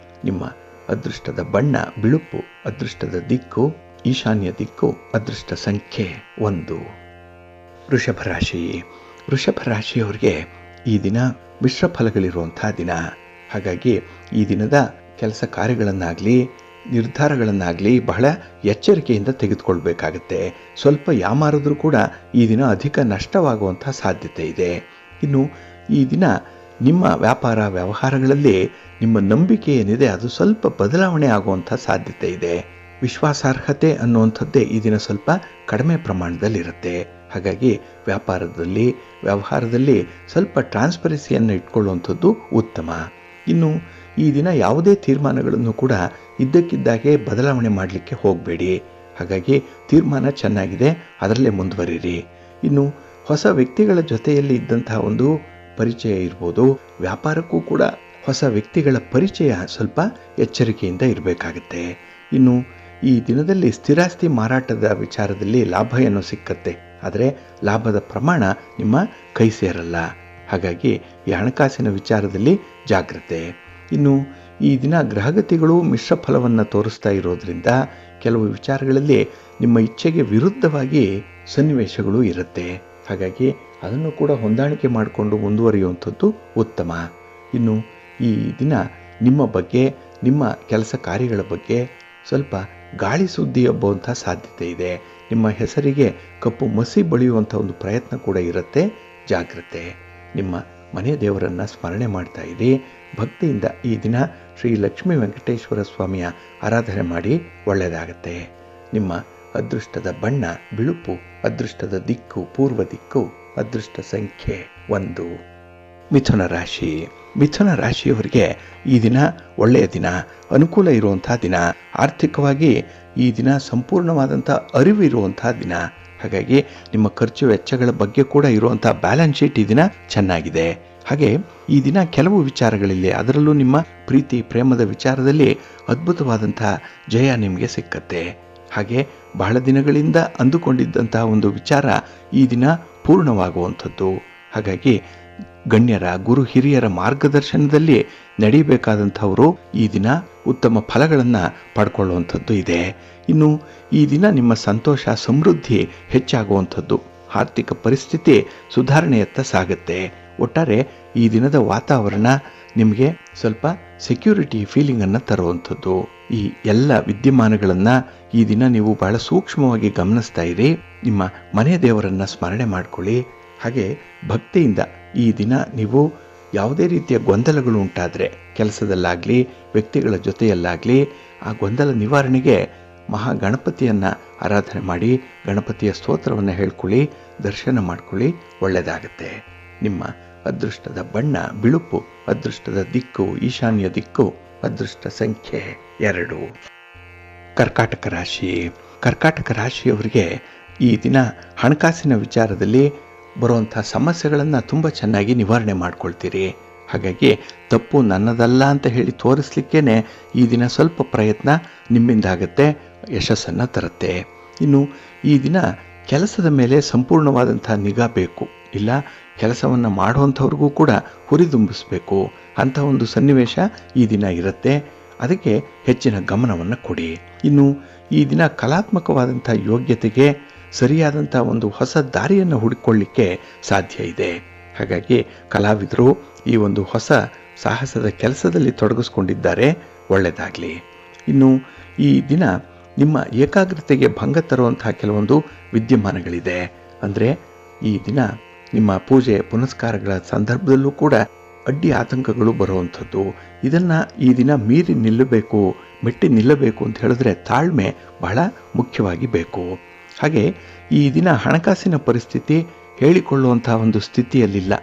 ನಿಮ್ಮ ಅದೃಷ್ಟದ ಬಣ್ಣ ಬಿಳುಪು, ಅದೃಷ್ಟದ ದಿಕ್ಕು ಈಶಾನ್ಯ ದಿಕ್ಕು, ಅದೃಷ್ಟ ಸಂಖ್ಯೆ 1. ವೃಷಭ ರಾಶಿ. ವೃಷಭ ರಾಶಿಯವರಿಗೆ ಈ ದಿನ ಮಿಶ್ರ ಫಲಗಳಿರುವಂತಹ ದಿನ. ಹಾಗಾಗಿ ಈ ದಿನದ ಕೆಲಸ ಕಾರ್ಯಗಳನ್ನಾಗಲಿ ನಿರ್ಧಾರಗಳನ್ನಾಗಲಿ ಬಹಳ ಎಚ್ಚರಿಕೆಯಿಂದ ತೆಗೆದುಕೊಳ್ಬೇಕಾಗತ್ತೆ. ಸ್ವಲ್ಪ ಯಾಮಾರಿದ್ರೂ ಕೂಡ ಈ ದಿನ ಅಧಿಕ ನಷ್ಟವಾಗುವಂಥ ಸಾಧ್ಯತೆ ಇದೆ. ಇನ್ನು ಈ ದಿನ ನಿಮ್ಮ ವ್ಯಾಪಾರ ವ್ಯವಹಾರಗಳಲ್ಲಿ ನಿಮ್ಮ ನಂಬಿಕೆ ಏನಿದೆ ಅದು ಸ್ವಲ್ಪ ಬದಲಾವಣೆ ಆಗುವಂಥ ಸಾಧ್ಯತೆ ಇದೆ. ವಿಶ್ವಾಸಾರ್ಹತೆ ಅನ್ನುವಂಥದ್ದೇ ಈ ದಿನ ಸ್ವಲ್ಪ ಕಡಿಮೆ ಪ್ರಮಾಣದಲ್ಲಿರುತ್ತೆ. ಹಾಗಾಗಿ ವ್ಯಾಪಾರದಲ್ಲಿ ವ್ಯವಹಾರದಲ್ಲಿ ಸ್ವಲ್ಪ ಟ್ರಾನ್ಸ್ಪರೆನ್ಸಿಯನ್ನು ಇಟ್ಕೊಳ್ಳುವಂಥದ್ದು ಉತ್ತಮ. ಇನ್ನು ಈ ದಿನ ಯಾವುದೇ ತೀರ್ಮಾನಗಳನ್ನು ಕೂಡ ಇದ್ದಕ್ಕಿದ್ದಾಗೆ ಬದಲಾವಣೆ ಮಾಡಲಿಕ್ಕೆ ಹೋಗಬೇಡಿ. ಹಾಗಾಗಿ ತೀರ್ಮಾನ ಚೆನ್ನಾಗಿದೆ, ಅದರಲ್ಲೇ ಮುಂದುವರಿರಿ. ಇನ್ನು ಹೊಸ ವ್ಯಕ್ತಿಗಳ ಜೊತೆಯಲ್ಲಿ ಇದ್ದಂತಹ ಒಂದು ಪರಿಚಯ ಇರ್ಬೋದು. ವ್ಯಾಪಾರಕ್ಕೂ ಕೂಡ ಹೊಸ ವ್ಯಕ್ತಿಗಳ ಪರಿಚಯ ಸ್ವಲ್ಪ ಎಚ್ಚರಿಕೆಯಿಂದ ಇರಬೇಕಾಗತ್ತೆ. ಇನ್ನು ಈ ದಿನದಲ್ಲಿ ಸ್ಥಿರಾಸ್ತಿ ಮಾರಾಟದ ವಿಚಾರದಲ್ಲಿ ಲಾಭ ಏನೋ ಸಿಕ್ಕತ್ತೆ, ಆದರೆ ಲಾಭದ ಪ್ರಮಾಣ ನಿಮ್ಮ ಕೈ ಸೇರಲ್ಲ. ಹಾಗಾಗಿ ಈ ಹಣಕಾಸಿನ ವಿಚಾರದಲ್ಲಿ ಜಾಗ್ರತೆ. ಇನ್ನು ಈ ದಿನ ಗ್ರಹಗತಿಗಳು ಮಿಶ್ರ ಫಲವನ್ನು ತೋರಿಸ್ತಾ ಇರೋದ್ರಿಂದ ಕೆಲವು ವಿಚಾರಗಳಲ್ಲಿ ನಿಮ್ಮ ಇಚ್ಛೆಗೆ ವಿರುದ್ಧವಾಗಿ ಸನ್ನಿವೇಶಗಳು ಇರುತ್ತೆ. ಹಾಗಾಗಿ ಅದನ್ನು ಕೂಡ ಹೊಂದಾಣಿಕೆ ಮಾಡಿಕೊಂಡು ಮುಂದುವರಿಯುವಂಥದ್ದು ಉತ್ತಮ. ಇನ್ನು ಈ ದಿನ ನಿಮ್ಮ ಬಗ್ಗೆ, ನಿಮ್ಮ ಕೆಲಸ ಕಾರ್ಯಗಳ ಬಗ್ಗೆ ಸ್ವಲ್ಪ ಗಾಳಿ ಸುದ್ದಿ ಹಬ್ಬುವಂಥ ಸಾಧ್ಯತೆ ಇದೆ. ನಿಮ್ಮ ಹೆಸರಿಗೆ ಕಪ್ಪು ಮಸಿ ಬಳಿಯುವಂಥ ಒಂದು ಪ್ರಯತ್ನ ಕೂಡ ಇರುತ್ತೆ, ಜಾಗ್ರತೆ. ನಿಮ್ಮ ಮನೆ ದೇವರನ್ನು ಸ್ಮರಣೆ ಮಾಡ್ತಾ ಇರಿ. ಭಕ್ತಿಯಿಂದ ಈ ದಿನ ಶ್ರೀ ಲಕ್ಷ್ಮೀ ವೆಂಕಟೇಶ್ವರ ಸ್ವಾಮಿಯ ಆರಾಧನೆ ಮಾಡಿ, ಒಳ್ಳೆಯದಾಗತ್ತೆ. ನಿಮ್ಮ ಅದೃಷ್ಟದ ಬಣ್ಣ ಬಿಳುಪು, ಅದೃಷ್ಟದ ದಿಕ್ಕು ಪೂರ್ವ ದಿಕ್ಕು, ಅದೃಷ್ಟ ಸಂಖ್ಯೆ 1. ಮಿಥುನ ರಾಶಿ. ಮಿಥುನ ರಾಶಿಯವರಿಗೆ ಈ ದಿನ ಒಳ್ಳೆಯ ದಿನ, ಅನುಕೂಲ ಇರುವಂಥ ದಿನ. ಆರ್ಥಿಕವಾಗಿ ಈ ದಿನ ಸಂಪೂರ್ಣವಾದಂಥ ಅರಿವು ಇರುವಂಥ ದಿನ. ಹಾಗಾಗಿ ನಿಮ್ಮ ಖರ್ಚು ವೆಚ್ಚಗಳ ಬಗ್ಗೆ ಕೂಡ ಇರುವಂಥ ಬ್ಯಾಲೆನ್ಸ್ ಶೀಟ್ ಈ ದಿನ ಚೆನ್ನಾಗಿದೆ. ಹಾಗೆ ಈ ದಿನ ಕೆಲವು ವಿಚಾರಗಳಲ್ಲಿ, ಅದರಲ್ಲೂ ನಿಮ್ಮ ಪ್ರೀತಿ ಪ್ರೇಮದ ವಿಚಾರದಲ್ಲಿ ಅದ್ಭುತವಾದಂಥ ಜಯ ನಿಮಗೆ ಸಿಕ್ಕತ್ತೆ. ಹಾಗೆ ಬಹಳ ದಿನಗಳಿಂದ ಅಂದುಕೊಂಡಿದ್ದಂತಹ ಒಂದು ವಿಚಾರ ಈ ದಿನ ಪೂರ್ಣವಾಗುವಂಥದ್ದು. ಹಾಗಾಗಿ ಗಣ್ಯರ ಗುರು ಹಿರಿಯರ ಮಾರ್ಗದರ್ಶನದಲ್ಲಿ ನಡೀಬೇಕಾದಂಥವರು ಈ ದಿನ ಉತ್ತಮ ಫಲಗಳನ್ನು ಪಡ್ಕೊಳ್ಳುವಂಥದ್ದು ಇದೆ. ಇನ್ನು ಈ ದಿನ ನಿಮ್ಮ ಸಂತೋಷ ಸಮೃದ್ಧಿ ಹೆಚ್ಚಾಗುವಂಥದ್ದು, ಆರ್ಥಿಕ ಪರಿಸ್ಥಿತಿ ಸುಧಾರಣೆಯತ್ತ ಸಾಗುತ್ತೆ. ಒಟ್ಟಾರೆ ಈ ದಿನದ ವಾತಾವರಣ ನಿಮಗೆ ಸ್ವಲ್ಪ ಸೆಕ್ಯೂರಿಟಿ ಫೀಲಿಂಗನ್ನು ತರುವಂಥದ್ದು. ಈ ಎಲ್ಲ ವಿದ್ಯಮಾನಗಳನ್ನು ಈ ದಿನ ನೀವು ಬಹಳ ಸೂಕ್ಷ್ಮವಾಗಿ ಗಮನಿಸ್ತಾ ಇರಿ. ನಿಮ್ಮ ಮನೆ ದೇವರನ್ನು ಸ್ಮರಣೆ ಮಾಡಿಕೊಳ್ಳಿ. ಹಾಗೆ ಭಕ್ತಿಯಿಂದ ಈ ದಿನ ನೀವು ಯಾವುದೇ ರೀತಿಯ ಗೊಂದಲಗಳು ಉಂಟಾದರೆ ಕೆಲಸದಲ್ಲಾಗಲಿ ವ್ಯಕ್ತಿಗಳ ಜೊತೆಯಲ್ಲಾಗಲಿ ಆ ಗೊಂದಲ ನಿವಾರಣೆಗೆ ಮಹಾಗಣಪತಿಯನ್ನು ಆರಾಧನೆ ಮಾಡಿ ಗಣಪತಿಯ ಸ್ತೋತ್ರವನ್ನು ಹೇಳ್ಕೊಳ್ಳಿ, ದರ್ಶನ ಮಾಡ್ಕೊಳ್ಳಿ, ಒಳ್ಳೆಯದಾಗುತ್ತೆ. ನಿಮ್ಮ ಅದೃಷ್ಟದ ಬಣ್ಣ ಬಿಳುಪು, ಅದೃಷ್ಟದ ದಿಕ್ಕು ಈಶಾನ್ಯ ದಿಕ್ಕು, ಅದೃಷ್ಟ ಸಂಖ್ಯೆ 2. ಕರ್ಕಾಟಕ ರಾಶಿ. ಕರ್ಕಾಟಕ ರಾಶಿಯವರಿಗೆ ಈ ದಿನ ಹಣಕಾಸಿನ ವಿಚಾರದಲ್ಲಿ ಬರುವಂಥ ಸಮಸ್ಯೆಗಳನ್ನು ತುಂಬ ಚೆನ್ನಾಗಿ ನಿವಾರಣೆ ಮಾಡ್ಕೊಳ್ತೀರಿ. ಹಾಗಾಗಿ ತಪ್ಪು ನನ್ನದಲ್ಲ ಅಂತ ಹೇಳಿ ತೋರಿಸ್ಲಿಕ್ಕೇ ಈ ದಿನ ಸ್ವಲ್ಪ ಪ್ರಯತ್ನ ನಿಮ್ಮಿಂದಾಗತ್ತೆ, ಯಶಸ್ಸನ್ನು ತರುತ್ತೆ. ಇನ್ನು ಈ ದಿನ ಕೆಲಸದ ಮೇಲೆ ಸಂಪೂರ್ಣವಾದಂಥ ನಿಗಾ ಬೇಕು. ಇಲ್ಲ ಕೆಲಸವನ್ನು ಮಾಡುವಂಥವ್ರಿಗೂ ಕೂಡ ಹುರಿದುಂಬಿಸಬೇಕು ಅಂಥ ಒಂದು ಸನ್ನಿವೇಶ ಈ ದಿನ ಇರುತ್ತೆ. ಅದಕ್ಕೆ ಹೆಚ್ಚಿನ ಗಮನವನ್ನು ಕೊಡಿ. ಇನ್ನು ಈ ದಿನ ಕಲಾತ್ಮಕವಾದಂಥ ಯೋಗ್ಯತೆಗೆ ಸರಿಯಾದಂಥ ಒಂದು ಹೊಸ ದಾರಿಯನ್ನು ಹುಡುಕೊಳ್ಳಿಕ್ಕೆ ಸಾಧ್ಯ ಇದೆ. ಹಾಗಾಗಿ ಕಲಾವಿದರು ಈ ಒಂದು ಹೊಸ ಸಾಹಸದ ಕೆಲಸದಲ್ಲಿ ತೊಡಗಿಸ್ಕೊಂಡಿದ್ದಾರೆ, ಒಳ್ಳೆಯದಾಗಲಿ. ಇನ್ನು ಈ ದಿನ ನಿಮ್ಮ ಏಕಾಗ್ರತೆಗೆ ಭಂಗ ತರುವಂತಹ ಕೆಲವೊಂದು ವಿದ್ಯಮಾನಗಳಿದೆ. ಅಂದರೆ ಈ ದಿನ ನಿಮ್ಮ ಪೂಜೆ ಪುನಸ್ಕಾರಗಳ ಸಂದರ್ಭದಲ್ಲೂ ಕೂಡ ಅಡ್ಡಿ ಆತಂಕಗಳು ಬರುವಂಥದ್ದು. ಇದನ್ನು ಈ ದಿನ ಮೀರಿ ನಿಲ್ಲಬೇಕು, ಮೆಟ್ಟಿ ನಿಲ್ಲಬೇಕು ಅಂತ ಹೇಳಿದ್ರೆ ತಾಳ್ಮೆ ಬಹಳ ಮುಖ್ಯವಾಗಿ ಬೇಕು. ಹಾಗೆ ಈ ದಿನ ಹಣಕಾಸಿನ ಪರಿಸ್ಥಿತಿ ಹೇಳಿಕೊಳ್ಳುವಂತಹ ಒಂದು ಸ್ಥಿತಿಯಲ್ಲಿಲ್ಲ.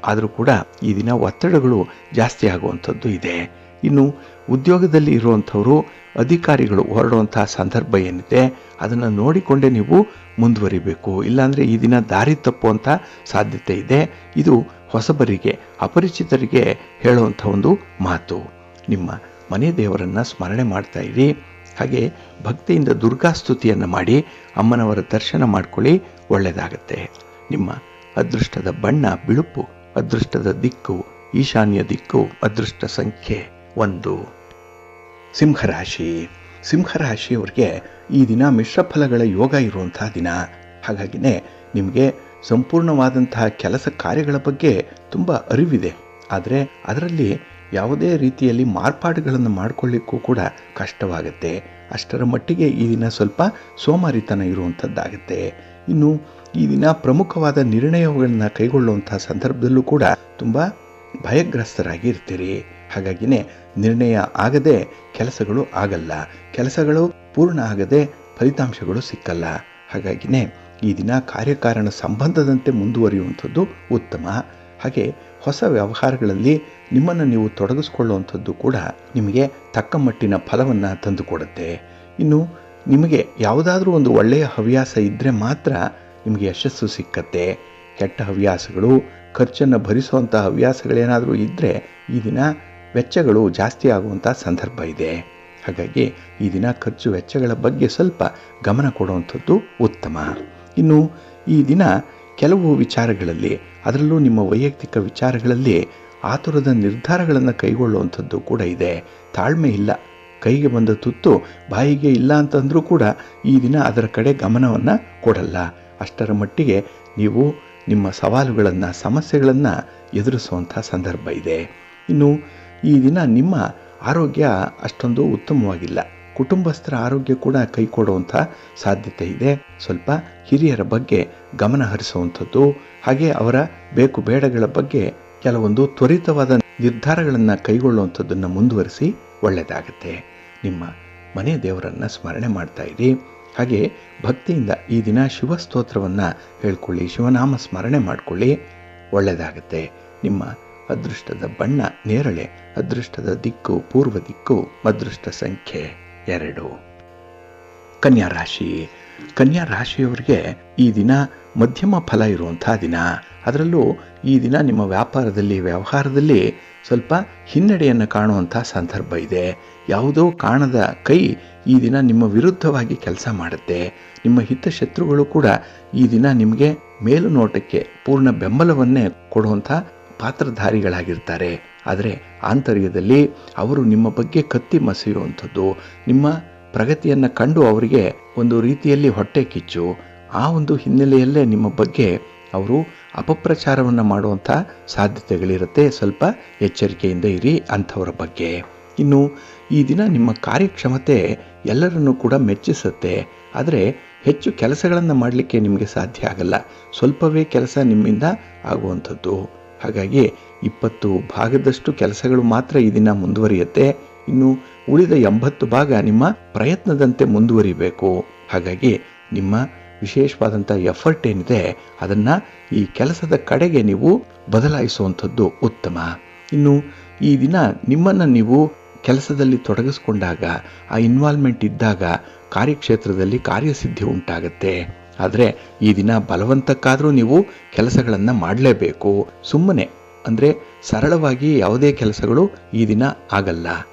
ಆದರೂ ಕೂಡ ಈ ದಿನ ಒತ್ತಡಗಳು ಜಾಸ್ತಿ ಆಗುವಂಥದ್ದು ಇದೆ. ಇನ್ನು ಉದ್ಯೋಗದಲ್ಲಿ ಇರುವಂಥವರು ಅಧಿಕಾರಿಗಳು ಹೊರಡುವಂತಹ ಸಂದರ್ಭ ಏನಿದೆ ಅದನ್ನು ನೋಡಿಕೊಂಡೇ ನೀವು ಮುಂದುವರಿಬೇಕು. ಇಲ್ಲಾಂದರೆ ಈ ದಿನ ದಾರಿ ತಪ್ಪುವಂಥ ಸಾಧ್ಯತೆ ಇದೆ. ಇದು ಹೊಸಬರಿಗೆ ಅಪರಿಚಿತರಿಗೆ ಹೇಳುವಂಥ ಒಂದು ಮಾತು. ನಿಮ್ಮ ಮನೆ ದೇವರನ್ನು ಸ್ಮರಣೆ ಮಾಡ್ತಾ ಇರಿ. ಹಾಗೆ ಭಕ್ತಿಯಿಂದ ದುರ್ಗಾಸ್ತುತಿಯನ್ನು ಮಾಡಿ ಅಮ್ಮನವರ ದರ್ಶನ ಮಾಡ್ಕೊಳ್ಳಿ, ಒಳ್ಳೆಯದಾಗತ್ತೆ. ನಿಮ್ಮ ಅದೃಷ್ಟದ ಬಣ್ಣ ಬಿಳುಪು, ಅದೃಷ್ಟದ ದಿಕ್ಕು ಈಶಾನ್ಯ ದಿಕ್ಕು, ಅದೃಷ್ಟ ಸಂಖ್ಯೆ 1. ಸಿಂಹರಾಶಿ. ಸಿಂಹರಾಶಿಯವರಿಗೆ ಈ ದಿನ ಮಿಶ್ರ ಫಲಗಳ ಯೋಗ ಇರುವಂತಹ ದಿನ. ಹಾಗಾಗಿನೇ ನಿಮಗೆ ಸಂಪೂರ್ಣವಾದಂತಹ ಕೆಲಸ ಕಾರ್ಯಗಳ ಬಗ್ಗೆ ತುಂಬ ಅರಿವಿದೆ. ಆದರೆ ಅದರಲ್ಲಿ ಯಾವುದೇ ರೀತಿಯಲ್ಲಿ ಮಾರ್ಪಾಡುಗಳನ್ನು ಮಾಡಿಕೊಳ್ಳಿಕ್ಕೂ ಕೂಡ ಕಷ್ಟವಾಗುತ್ತೆ. ಅಷ್ಟರ ಮಟ್ಟಿಗೆ ಈ ದಿನ ಸ್ವಲ್ಪ ಸೋಮಾರಿತನ ಇರುವಂಥದ್ದಾಗುತ್ತೆ. ಇನ್ನು ಈ ದಿನ ಪ್ರಮುಖವಾದ ನಿರ್ಣಯಗಳನ್ನು ಕೈಗೊಳ್ಳುವಂಥ ಸಂದರ್ಭದಲ್ಲೂ ಕೂಡ ತುಂಬ ಭಯಗ್ರಸ್ತರಾಗಿ ಇರ್ತೀರಿ. ಹಾಗಾಗಿನೇ ನಿರ್ಣಯ ಆಗದೆ ಕೆಲಸಗಳು ಆಗಲ್ಲ, ಕೆಲಸಗಳು ಪೂರ್ಣ ಆಗದೆ ಫಲಿತಾಂಶಗಳು ಸಿಕ್ಕಲ್ಲ. ಹಾಗಾಗಿನೇ ಈ ದಿನ ಕಾರ್ಯಕಾರಣ ಸಂಬಂಧದಂತೆ ಮುಂದುವರಿಯುವಂಥದ್ದು ಉತ್ತಮ. ಹಾಗೆ ಹೊಸ ವ್ಯವಹಾರಗಳಲ್ಲಿ ನಿಮ್ಮನ್ನು ನೀವು ತೊಡಗಿಸ್ಕೊಳ್ಳುವಂಥದ್ದು ಕೂಡ ನಿಮಗೆ ತಕ್ಕ ಮಟ್ಟಿನ ಫಲವನ್ನು ತಂದುಕೊಡುತ್ತೆ. ಇನ್ನು ನಿಮಗೆ ಯಾವುದಾದ್ರೂ ಒಂದು ಒಳ್ಳೆಯ ಹವ್ಯಾಸ ಇದ್ದರೆ ಮಾತ್ರ ನಿಮಗೆ ಯಶಸ್ಸು ಸಿಕ್ಕತ್ತೆ. ಕೆಟ್ಟ ಹವ್ಯಾಸಗಳು, ಖರ್ಚನ್ನು ಭರಿಸುವಂಥ ಹವ್ಯಾಸಗಳೇನಾದರೂ ಇದ್ದರೆ ಈ ದಿನ ವೆಚ್ಚಗಳು ಜಾಸ್ತಿ ಆಗುವಂಥ ಸಂದರ್ಭ ಇದೆ. ಹಾಗಾಗಿ ಈ ದಿನ ಖರ್ಚು ವೆಚ್ಚಗಳ ಬಗ್ಗೆ ಸ್ವಲ್ಪ ಗಮನ ಕೊಡುವಂಥದ್ದು ಉತ್ತಮ. ಇನ್ನು ಈ ದಿನ ಕೆಲವು ವಿಚಾರಗಳಲ್ಲಿ, ಅದರಲ್ಲೂ ನಿಮ್ಮ ವೈಯಕ್ತಿಕ ವಿಚಾರಗಳಲ್ಲಿ ಆತುರದ ನಿರ್ಧಾರಗಳನ್ನು ಕೈಗೊಳ್ಳುವಂಥದ್ದು ಕೂಡ ಇದೆ. ತಾಳ್ಮೆ ಇಲ್ಲ. ಕೈಗೆ ಬಂದ ತುತ್ತು ಬಾಯಿಗೆ ಇಲ್ಲ ಅಂತಂದರೂ ಕೂಡ ಈ ದಿನ ಅದರ ಕಡೆ ಗಮನವನ್ನು ಕೊಡಲ್ಲ. ಅಷ್ಟರ ಮಟ್ಟಿಗೆ ನೀವು ನಿಮ್ಮ ಸವಾಲುಗಳನ್ನು ಸಮಸ್ಯೆಗಳನ್ನು ಎದುರಿಸುವಂಥ ಸಂದರ್ಭ ಇದೆ. ಇನ್ನು ಈ ದಿನ ನಿಮ್ಮ ಆರೋಗ್ಯ ಅಷ್ಟೊಂದು ಉತ್ತಮವಾಗಿಲ್ಲ. ಕುಟುಂಬಸ್ಥರ ಆರೋಗ್ಯ ಕೂಡ ಕೈ ಕೊಡುವಂಥ ಸಾಧ್ಯತೆ ಇದೆ. ಸ್ವಲ್ಪ ಹಿರಿಯರ ಬಗ್ಗೆ ಗಮನ ಹರಿಸುವಂಥದ್ದು, ಹಾಗೆ ಅವರ ಬೇಕು ಬೇಡಗಳ ಬಗ್ಗೆ ಕೆಲವೊಂದು ತ್ವರಿತವಾದ ನಿರ್ಧಾರಗಳನ್ನು ಕೈಗೊಳ್ಳುವಂಥದ್ದನ್ನು ಮುಂದುವರಿಸಿ, ಒಳ್ಳೆಯದಾಗುತ್ತೆ. ನಿಮ್ಮ ಮನೆ ದೇವರನ್ನು ಸ್ಮರಣೆ ಮಾಡ್ತಾ ಇರಿ. ಹಾಗೆ ಭಕ್ತಿಯಿಂದ ಈ ದಿನ ಶಿವಸ್ತೋತ್ರವನ್ನು ಹೇಳ್ಕೊಳ್ಳಿ, ಶಿವನಾಮ ಸ್ಮರಣೆ ಮಾಡಿಕೊಳ್ಳಿ, ಒಳ್ಳೆಯದಾಗುತ್ತೆ. ನಿಮ್ಮ ಅದೃಷ್ಟದ ಬಣ್ಣ ನೇರಳೆ, ಅದೃಷ್ಟದ ದಿಕ್ಕು ಪೂರ್ವ ದಿಕ್ಕು, ಅದೃಷ್ಟ ಸಂಖ್ಯೆ 2. ಕನ್ಯಾ ರಾಶಿ. ಕನ್ಯಾ ರಾಶಿಯವರಿಗೆ ಈ ದಿನ ಮಧ್ಯಮ ಫಲ ಇರುವಂಥ ದಿನ. ಅದರಲ್ಲೂ ಈ ದಿನ ನಿಮ್ಮ ವ್ಯಾಪಾರದಲ್ಲಿ ವ್ಯವಹಾರದಲ್ಲಿ ಸ್ವಲ್ಪ ಹಿನ್ನಡೆಯನ್ನು ಕಾಣುವಂಥ ಸಂದರ್ಭ ಇದೆ. ಯಾವುದೋ ಕಾಣದ ಕೈ ಈ ದಿನ ನಿಮ್ಮ ವಿರುದ್ಧವಾಗಿ ಕೆಲಸ ಮಾಡುತ್ತೆ. ನಿಮ್ಮ ಹಿತಶತ್ರುಗಳು ಕೂಡ ಈ ದಿನ ನಿಮಗೆ ಮೇಲುನೋಟಕ್ಕೆ ಪೂರ್ಣ ಬೆಂಬಲವನ್ನೇ ಕೊಡುವಂಥ ಪಾತ್ರಧಾರಿಗಳಾಗಿರ್ತಾರೆ. ಆದರೆ ಆಂತರ್ಯದಲ್ಲಿ ಅವರು ನಿಮ್ಮ ಬಗ್ಗೆ ಕತ್ತಿ ಮಸೆಯುವಂಥದ್ದು, ನಿಮ್ಮ ಪ್ರಗತಿಯನ್ನು ಕಂಡು ಅವರಿಗೆ ಒಂದು ರೀತಿಯಲ್ಲಿ ಹೊಟ್ಟೆ ಕಿಚ್ಚು, ಆ ಒಂದು ಹಿನ್ನೆಲೆಯಲ್ಲೇ ನಿಮ್ಮ ಬಗ್ಗೆ ಅವರು ಅಪಪ್ರಚಾರವನ್ನು ಮಾಡುವಂಥ ಸಾಧ್ಯತೆಗಳಿರುತ್ತೆ. ಸ್ವಲ್ಪ ಎಚ್ಚರಿಕೆಯಿಂದ ಇರಿ ಅಂಥವರ ಬಗ್ಗೆ. ಇನ್ನು ಈ ದಿನ ನಿಮ್ಮ ಕಾರ್ಯಕ್ಷಮತೆ ಎಲ್ಲರನ್ನೂ ಕೂಡ ಮೆಚ್ಚಿಸುತ್ತೆ. ಆದರೆ ಹೆಚ್ಚು ಕೆಲಸಗಳನ್ನು ಮಾಡಲಿಕ್ಕೆ ನಿಮಗೆ ಸಾಧ್ಯ ಆಗಲ್ಲ. ಸ್ವಲ್ಪವೇ ಕೆಲಸ ನಿಮ್ಮಿಂದ ಆಗುವಂಥದ್ದು. ಹಾಗಾಗಿ 20 ಭಾಗದಷ್ಟು ಕೆಲಸಗಳು ಮಾತ್ರ ಈ ದಿನ ಮುಂದುವರಿಯುತ್ತೆ. ಇನ್ನು ಉಳಿದ 80 ಭಾಗ ನಿಮ್ಮ ಪ್ರಯತ್ನದಂತೆ ಮುಂದುವರಿಬೇಕು. ಹಾಗಾಗಿ ನಿಮ್ಮ ವಿಶೇಷವಾದಂಥ ಎಫರ್ಟ್ ಏನಿದೆ ಅದನ್ನು ಈ ಕೆಲಸದ ಕಡೆಗೆ ನೀವು ಬದಲಾಯಿಸುವಂಥದ್ದು ಉತ್ತಮ. ಇನ್ನು ಈ ದಿನ ನಿಮ್ಮನ್ನು ನೀವು ಕೆಲಸದಲ್ಲಿ ತೊಡಗಿಸ್ಕೊಂಡಾಗ, ಆ ಇನ್ವಾಲ್ವ್ಮೆಂಟ್ ಇದ್ದಾಗ ಕಾರ್ಯಕ್ಷೇತ್ರದಲ್ಲಿ ಕಾರ್ಯಸಿದ್ಧಿ ಉಂಟಾಗುತ್ತೆ. ಆದರೆ ಈ ದಿನ ಬಲವಂತಕ್ಕಾದರೂ ನೀವು ಕೆಲಸಗಳನ್ನು ಮಾಡಲೇಬೇಕು. ಸುಮ್ಮನೆ ಅಂದರೆ ಸರಳವಾಗಿ ಯಾವುದೇ ಕೆಲಸಗಳು ಈ ದಿನ ಆಗಲ್ಲ.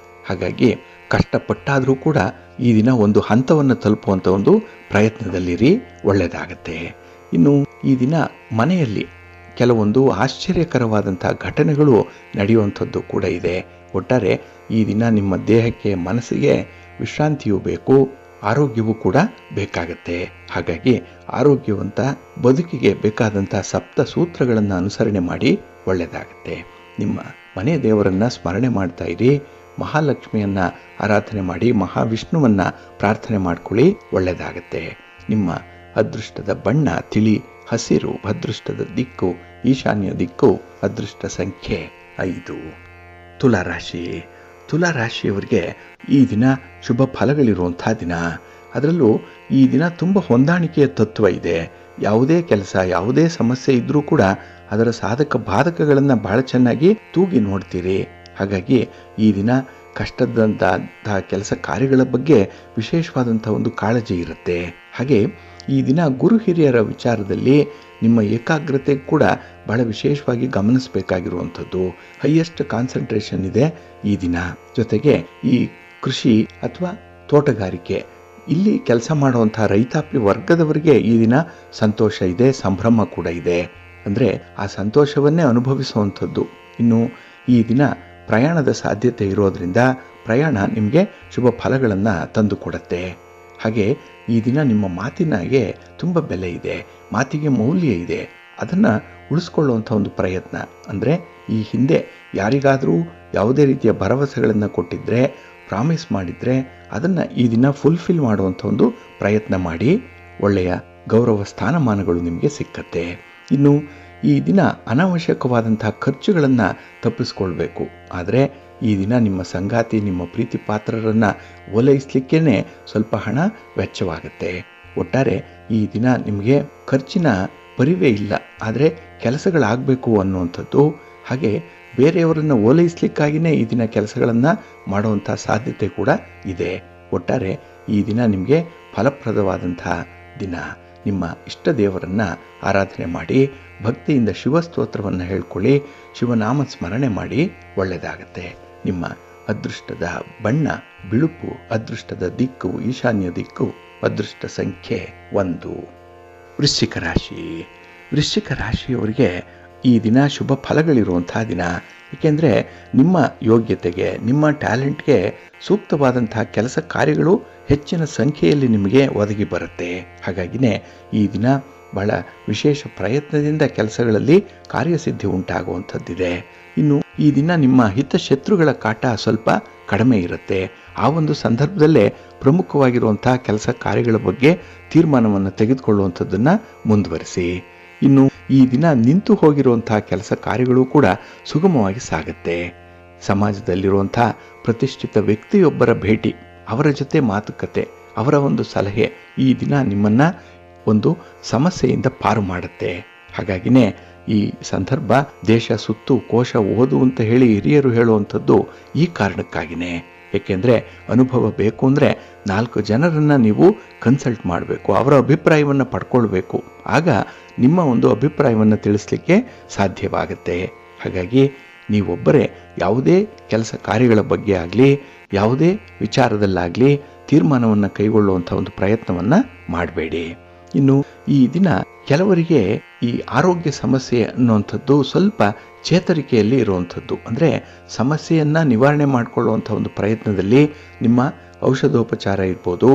ಹಾಗಾಗಿ ಕಷ್ಟಪಟ್ಟಾದರೂ ಕೂಡ ಈ ದಿನ ಒಂದು ಹಂತವನ್ನು ತಲುಪುವಂಥ ಒಂದು ಪ್ರಯತ್ನದಲ್ಲಿರಿ, ಒಳ್ಳೆಯದಾಗತ್ತೆ. ಇನ್ನು ಈ ದಿನ ಮನೆಯಲ್ಲಿ ಕೆಲವೊಂದು ಆಶ್ಚರ್ಯಕರವಾದಂಥ ಘಟನೆಗಳು ನಡೆಯುವಂಥದ್ದು ಕೂಡ ಇದೆ. ಒಟ್ಟಾರೆ ಈ ದಿನ ನಿಮ್ಮ ದೇಹಕ್ಕೆ, ಮನಸ್ಸಿಗೆ ವಿಶ್ರಾಂತಿಯೂ ಬೇಕು, ಆರೋಗ್ಯವೂ ಕೂಡ ಬೇಕಾಗತ್ತೆ. ಹಾಗಾಗಿ ಆರೋಗ್ಯವಂತ ಬದುಕಿಗೆ ಬೇಕಾದಂಥ 7 ಸೂತ್ರಗಳನ್ನು ಅನುಸರಣೆ ಮಾಡಿ ಒಳ್ಳೆಯದಾಗತ್ತೆ. ನಿಮ್ಮ ಮನೆ ದೇವರನ್ನು ಸ್ಮರಣೆ ಮಾಡ್ತಾ ಇರಿ. ಮಹಾಲಕ್ಷ್ಮಿಯನ್ನು ಆರಾಧನೆ ಮಾಡಿ, ಮಹಾವಿಷ್ಣುವನ್ನು ಪ್ರಾರ್ಥನೆ ಮಾಡ್ಕೊಳ್ಳಿ, ಒಳ್ಳೆಯದಾಗತ್ತೆ. ನಿಮ್ಮ ಅದೃಷ್ಟದ ಬಣ್ಣ ತಿಳಿ ಹಸಿರು, ಅದೃಷ್ಟದ ದಿಕ್ಕು ಈಶಾನ್ಯ ದಿಕ್ಕು, ಅದೃಷ್ಟ ಸಂಖ್ಯೆ 5. ತುಲಾರಾಶಿ. ತುಲಾರಾಶಿಯವರಿಗೆ ಈ ದಿನ ಶುಭ ಫಲಗಳಿರುವಂಥ ದಿನ. ಅದರಲ್ಲೂ ಈ ದಿನ ತುಂಬ ಹೊಂದಾಣಿಕೆಯ ತತ್ವ ಇದೆ. ಯಾವುದೇ ಕೆಲಸ, ಯಾವುದೇ ಸಮಸ್ಯೆ ಇದ್ದರೂ ಕೂಡ ಅದರ ಸಾಧಕ ಬಾಧಕಗಳನ್ನು ಬಹಳ ಚೆನ್ನಾಗಿ ತೂಗಿ ನೋಡ್ತೀರಿ. ಹಾಗಾಗಿ ಈ ದಿನ ಕಷ್ಟದಂತಹ ಕೆಲಸ ಕಾರ್ಯಗಳ ಬಗ್ಗೆ ವಿಶೇಷವಾದಂಥ ಒಂದು ಕಾಳಜಿ ಇರುತ್ತೆ. ಹಾಗೆ ಈ ದಿನ ಗುರು ಹಿರಿಯರ ವಿಚಾರದಲ್ಲಿ ನಿಮ್ಮ ಏಕಾಗ್ರತೆ ಕೂಡ ಬಹಳ ವಿಶೇಷವಾಗಿ ಗಮನಿಸಬೇಕಾಗಿರುವಂಥದ್ದು. ಹೈಯೆಸ್ಟ್ ಕಾನ್ಸಂಟ್ರೇಷನ್ ಇದೆ ಈ ದಿನ. ಜೊತೆಗೆ ಈ ಕೃಷಿ ಅಥವಾ ತೋಟಗಾರಿಕೆ ಇಲ್ಲಿ ಕೆಲಸ ಮಾಡುವಂಥ ರೈತಾಪಿ ವರ್ಗದವರಿಗೆ ಈ ದಿನ ಸಂತೋಷ ಇದೆ, ಸಂಭ್ರಮ ಕೂಡ ಇದೆ. ಅಂದರೆ ಆ ಸಂತೋಷವನ್ನೇ ಅನುಭವಿಸುವಂಥದ್ದು. ಇನ್ನು ಈ ದಿನ ಪ್ರಯಾಣದ ಸಾಧ್ಯತೆ ಇರೋದರಿಂದ ಪ್ರಯಾಣ ನಿಮಗೆ ಶುಭ ಫಲಗಳನ್ನು ತಂದು ಕೊಡುತ್ತೆ. ಹಾಗೆ ಈ ದಿನ ನಿಮ್ಮ ಮಾತಿನಾಗೆ ತುಂಬ ಬೆಲೆ ಇದೆ, ಮಾತಿಗೆ ಮೌಲ್ಯ ಇದೆ. ಅದನ್ನು ಉಳಿಸ್ಕೊಳ್ಳುವಂಥ ಒಂದು ಪ್ರಯತ್ನ. ಅಂದರೆ ಈ ಹಿಂದೆ ಯಾರಿಗಾದರೂ ಯಾವುದೇ ರೀತಿಯ ಭರವಸೆಗಳನ್ನು ಕೊಟ್ಟಿದ್ದರೆ, ಪ್ರಾಮಿಸ್ ಮಾಡಿದರೆ ಅದನ್ನು ಈ ದಿನ ಫುಲ್ಫಿಲ್ ಮಾಡುವಂಥ ಒಂದು ಪ್ರಯತ್ನ ಮಾಡಿ. ಒಳ್ಳೆಯ ಗೌರವ ಸ್ಥಾನಮಾನಗಳು ನಿಮಗೆ ಸಿಕ್ಕತ್ತೆ. ಇನ್ನು ಈ ದಿನ ಅನಾವಶ್ಯಕವಾದಂಥ ಖರ್ಚುಗಳನ್ನು ತಪ್ಪಿಸ್ಕೊಳ್ಬೇಕು. ಆದರೆ ಈ ದಿನ ನಿಮ್ಮ ಸಂಗಾತಿ, ನಿಮ್ಮ ಪ್ರೀತಿ ಪಾತ್ರರನ್ನು ಓಲೈಸಲಿಕ್ಕೇ ಸ್ವಲ್ಪ ಹಣ ವೆಚ್ಚವಾಗುತ್ತೆ. ಒಟ್ಟಾರೆ ಈ ದಿನ ನಿಮಗೆ ಖರ್ಚಿನ ಪರಿವೇ ಇಲ್ಲ, ಆದರೆ ಕೆಲಸಗಳಾಗಬೇಕು ಅನ್ನುವಂಥದ್ದು. ಹಾಗೆ ಬೇರೆಯವರನ್ನು ಓಲೈಸಲಿಕ್ಕಾಗಿಯೇ ಈ ದಿನ ಕೆಲಸಗಳನ್ನು ಮಾಡುವಂಥ ಸಾಧ್ಯತೆ ಕೂಡ ಇದೆ. ಒಟ್ಟಾರೆ ಈ ದಿನ ನಿಮಗೆ ಫಲಪ್ರದವಾದಂಥ ದಿನ. ನಿಮ್ಮ ಇಷ್ಟ ದೇವರನ್ನು ಆರಾಧನೆ ಮಾಡಿ, ಭಕ್ತಿಯಿಂದ ಶಿವಸ್ತೋತ್ರವನ್ನು ಹೇಳ್ಕೊಳ್ಳಿ, ಶಿವನಾಮ ಸ್ಮರಣೆ ಮಾಡಿ, ಒಳ್ಳೆಯದಾಗತ್ತೆ. ನಿಮ್ಮ ಅದೃಷ್ಟದ ಬಣ್ಣ ಬಿಳುಪು, ಅದೃಷ್ಟದ ದಿಕ್ಕು ಈಶಾನ್ಯ ದಿಕ್ಕು, ಅದೃಷ್ಟ ಸಂಖ್ಯೆ 1. ವೃಶ್ಚಿಕ ರಾಶಿ. ವೃಶ್ಚಿಕ ರಾಶಿಯವರಿಗೆ ಈ ದಿನ ಶುಭ ಫಲಗಳಿರುವಂಥ ದಿನ. ಏಕೆಂದರೆ ನಿಮ್ಮ ಯೋಗ್ಯತೆಗೆ, ನಿಮ್ಮ ಟ್ಯಾಲೆಂಟ್ಗೆ ಸೂಕ್ತವಾದಂಥ ಕೆಲಸ ಕಾರ್ಯಗಳು ಹೆಚ್ಚಿನ ಸಂಖ್ಯೆಯಲ್ಲಿ ನಿಮಗೆ ಒದಗಿ ಬರುತ್ತೆ. ಹಾಗಾಗಿನೇ ಈ ದಿನ ಬಹಳ ವಿಶೇಷ ಪ್ರಯತ್ನದಿಂದ ಕೆಲಸಗಳಲ್ಲಿ ಕಾರ್ಯಸಿದ್ಧಿ ಉಂಟಾಗುವಂಥದ್ದಿದೆ. ಇನ್ನು ಈ ದಿನ ನಿಮ್ಮ ಹಿತಶತ್ರುಗಳ ಕಾಟ ಸ್ವಲ್ಪ ಕಡಿಮೆ ಇರುತ್ತೆ. ಆ ಒಂದು ಸಂದರ್ಭದಲ್ಲೇ ಪ್ರಮುಖವಾಗಿರುವಂಥ ಕೆಲಸ ಕಾರ್ಯಗಳ ಬಗ್ಗೆ ತೀರ್ಮಾನವನ್ನು ತೆಗೆದುಕೊಳ್ಳುವಂಥದ್ದನ್ನು ಮುಂದುವರಿಸಿ. ಇನ್ನು ಈ ದಿನ ನಿಂತು ಹೋಗಿರುವಂಥ ಕೆಲಸ ಕಾರ್ಯಗಳು ಕೂಡ ಸುಗಮವಾಗಿ ಸಾಗುತ್ತೆ. ಸಮಾಜದಲ್ಲಿರುವಂಥ ಪ್ರತಿಷ್ಠಿತ ವ್ಯಕ್ತಿಯೊಬ್ಬರ ಭೇಟಿ, ಅವರ ಜೊತೆ ಮಾತುಕತೆ, ಅವರ ಒಂದು ಸಲಹೆ ಈ ದಿನ ನಿಮ್ಮನ್ನು ಒಂದು ಸಮಸ್ಯೆಯಿಂದ ಪಾರು ಮಾಡುತ್ತೆ. ಹಾಗಾಗಿನೇ ಈ ಸಂದರ್ಭ ದೇಶ ಸುತ್ತು ಕೋಶ ಓದು ಅಂತ ಹೇಳಿ ಹಿರಿಯರು ಹೇಳುವಂಥದ್ದು ಈ ಕಾರಣಕ್ಕಾಗಿಯೇ. ಏಕೆಂದರೆ ಅನುಭವ ಬೇಕು ಅಂದರೆ 4 ಜನರನ್ನು ನೀವು ಕನ್ಸಲ್ಟ್ ಮಾಡಬೇಕು, ಅವರ ಅಭಿಪ್ರಾಯವನ್ನು ಪಡ್ಕೊಳ್ಬೇಕು. ಆಗ ನಿಮ್ಮ ಒಂದು ಅಭಿಪ್ರಾಯವನ್ನು ತಿಳಿಸ್ಲಿಕ್ಕೆ ಸಾಧ್ಯವಾಗುತ್ತೆ. ಹಾಗಾಗಿ ನೀವೊಬ್ಬರೇ ಯಾವುದೇ ಕೆಲಸ ಕಾರ್ಯಗಳ ಬಗ್ಗೆ ಆಗಲಿ, ಯಾವುದೇ ವಿಚಾರದಲ್ಲಾಗಲಿ ತೀರ್ಮಾನವನ್ನು ಕೈಗೊಳ್ಳುವಂಥ ಒಂದು ಪ್ರಯತ್ನವನ್ನು ಮಾಡಬೇಡಿ. ಇನ್ನು ಈ ದಿನ ಕೆಲವರಿಗೆ ಈ ಆರೋಗ್ಯ ಸಮಸ್ಯೆ ಅನ್ನುವಂಥದ್ದು ಸ್ವಲ್ಪ ಚೇತರಿಕೆಯಲ್ಲಿ ಇರುವಂಥದ್ದು. ಅಂದರೆ ಸಮಸ್ಯೆಯನ್ನು ನಿವಾರಣೆ ಮಾಡಿಕೊಳ್ಳುವಂಥ ಒಂದು ಪ್ರಯತ್ನದಲ್ಲಿ ನಿಮ್ಮ ಔಷಧೋಪಚಾರ ಇರ್ಬೋದು,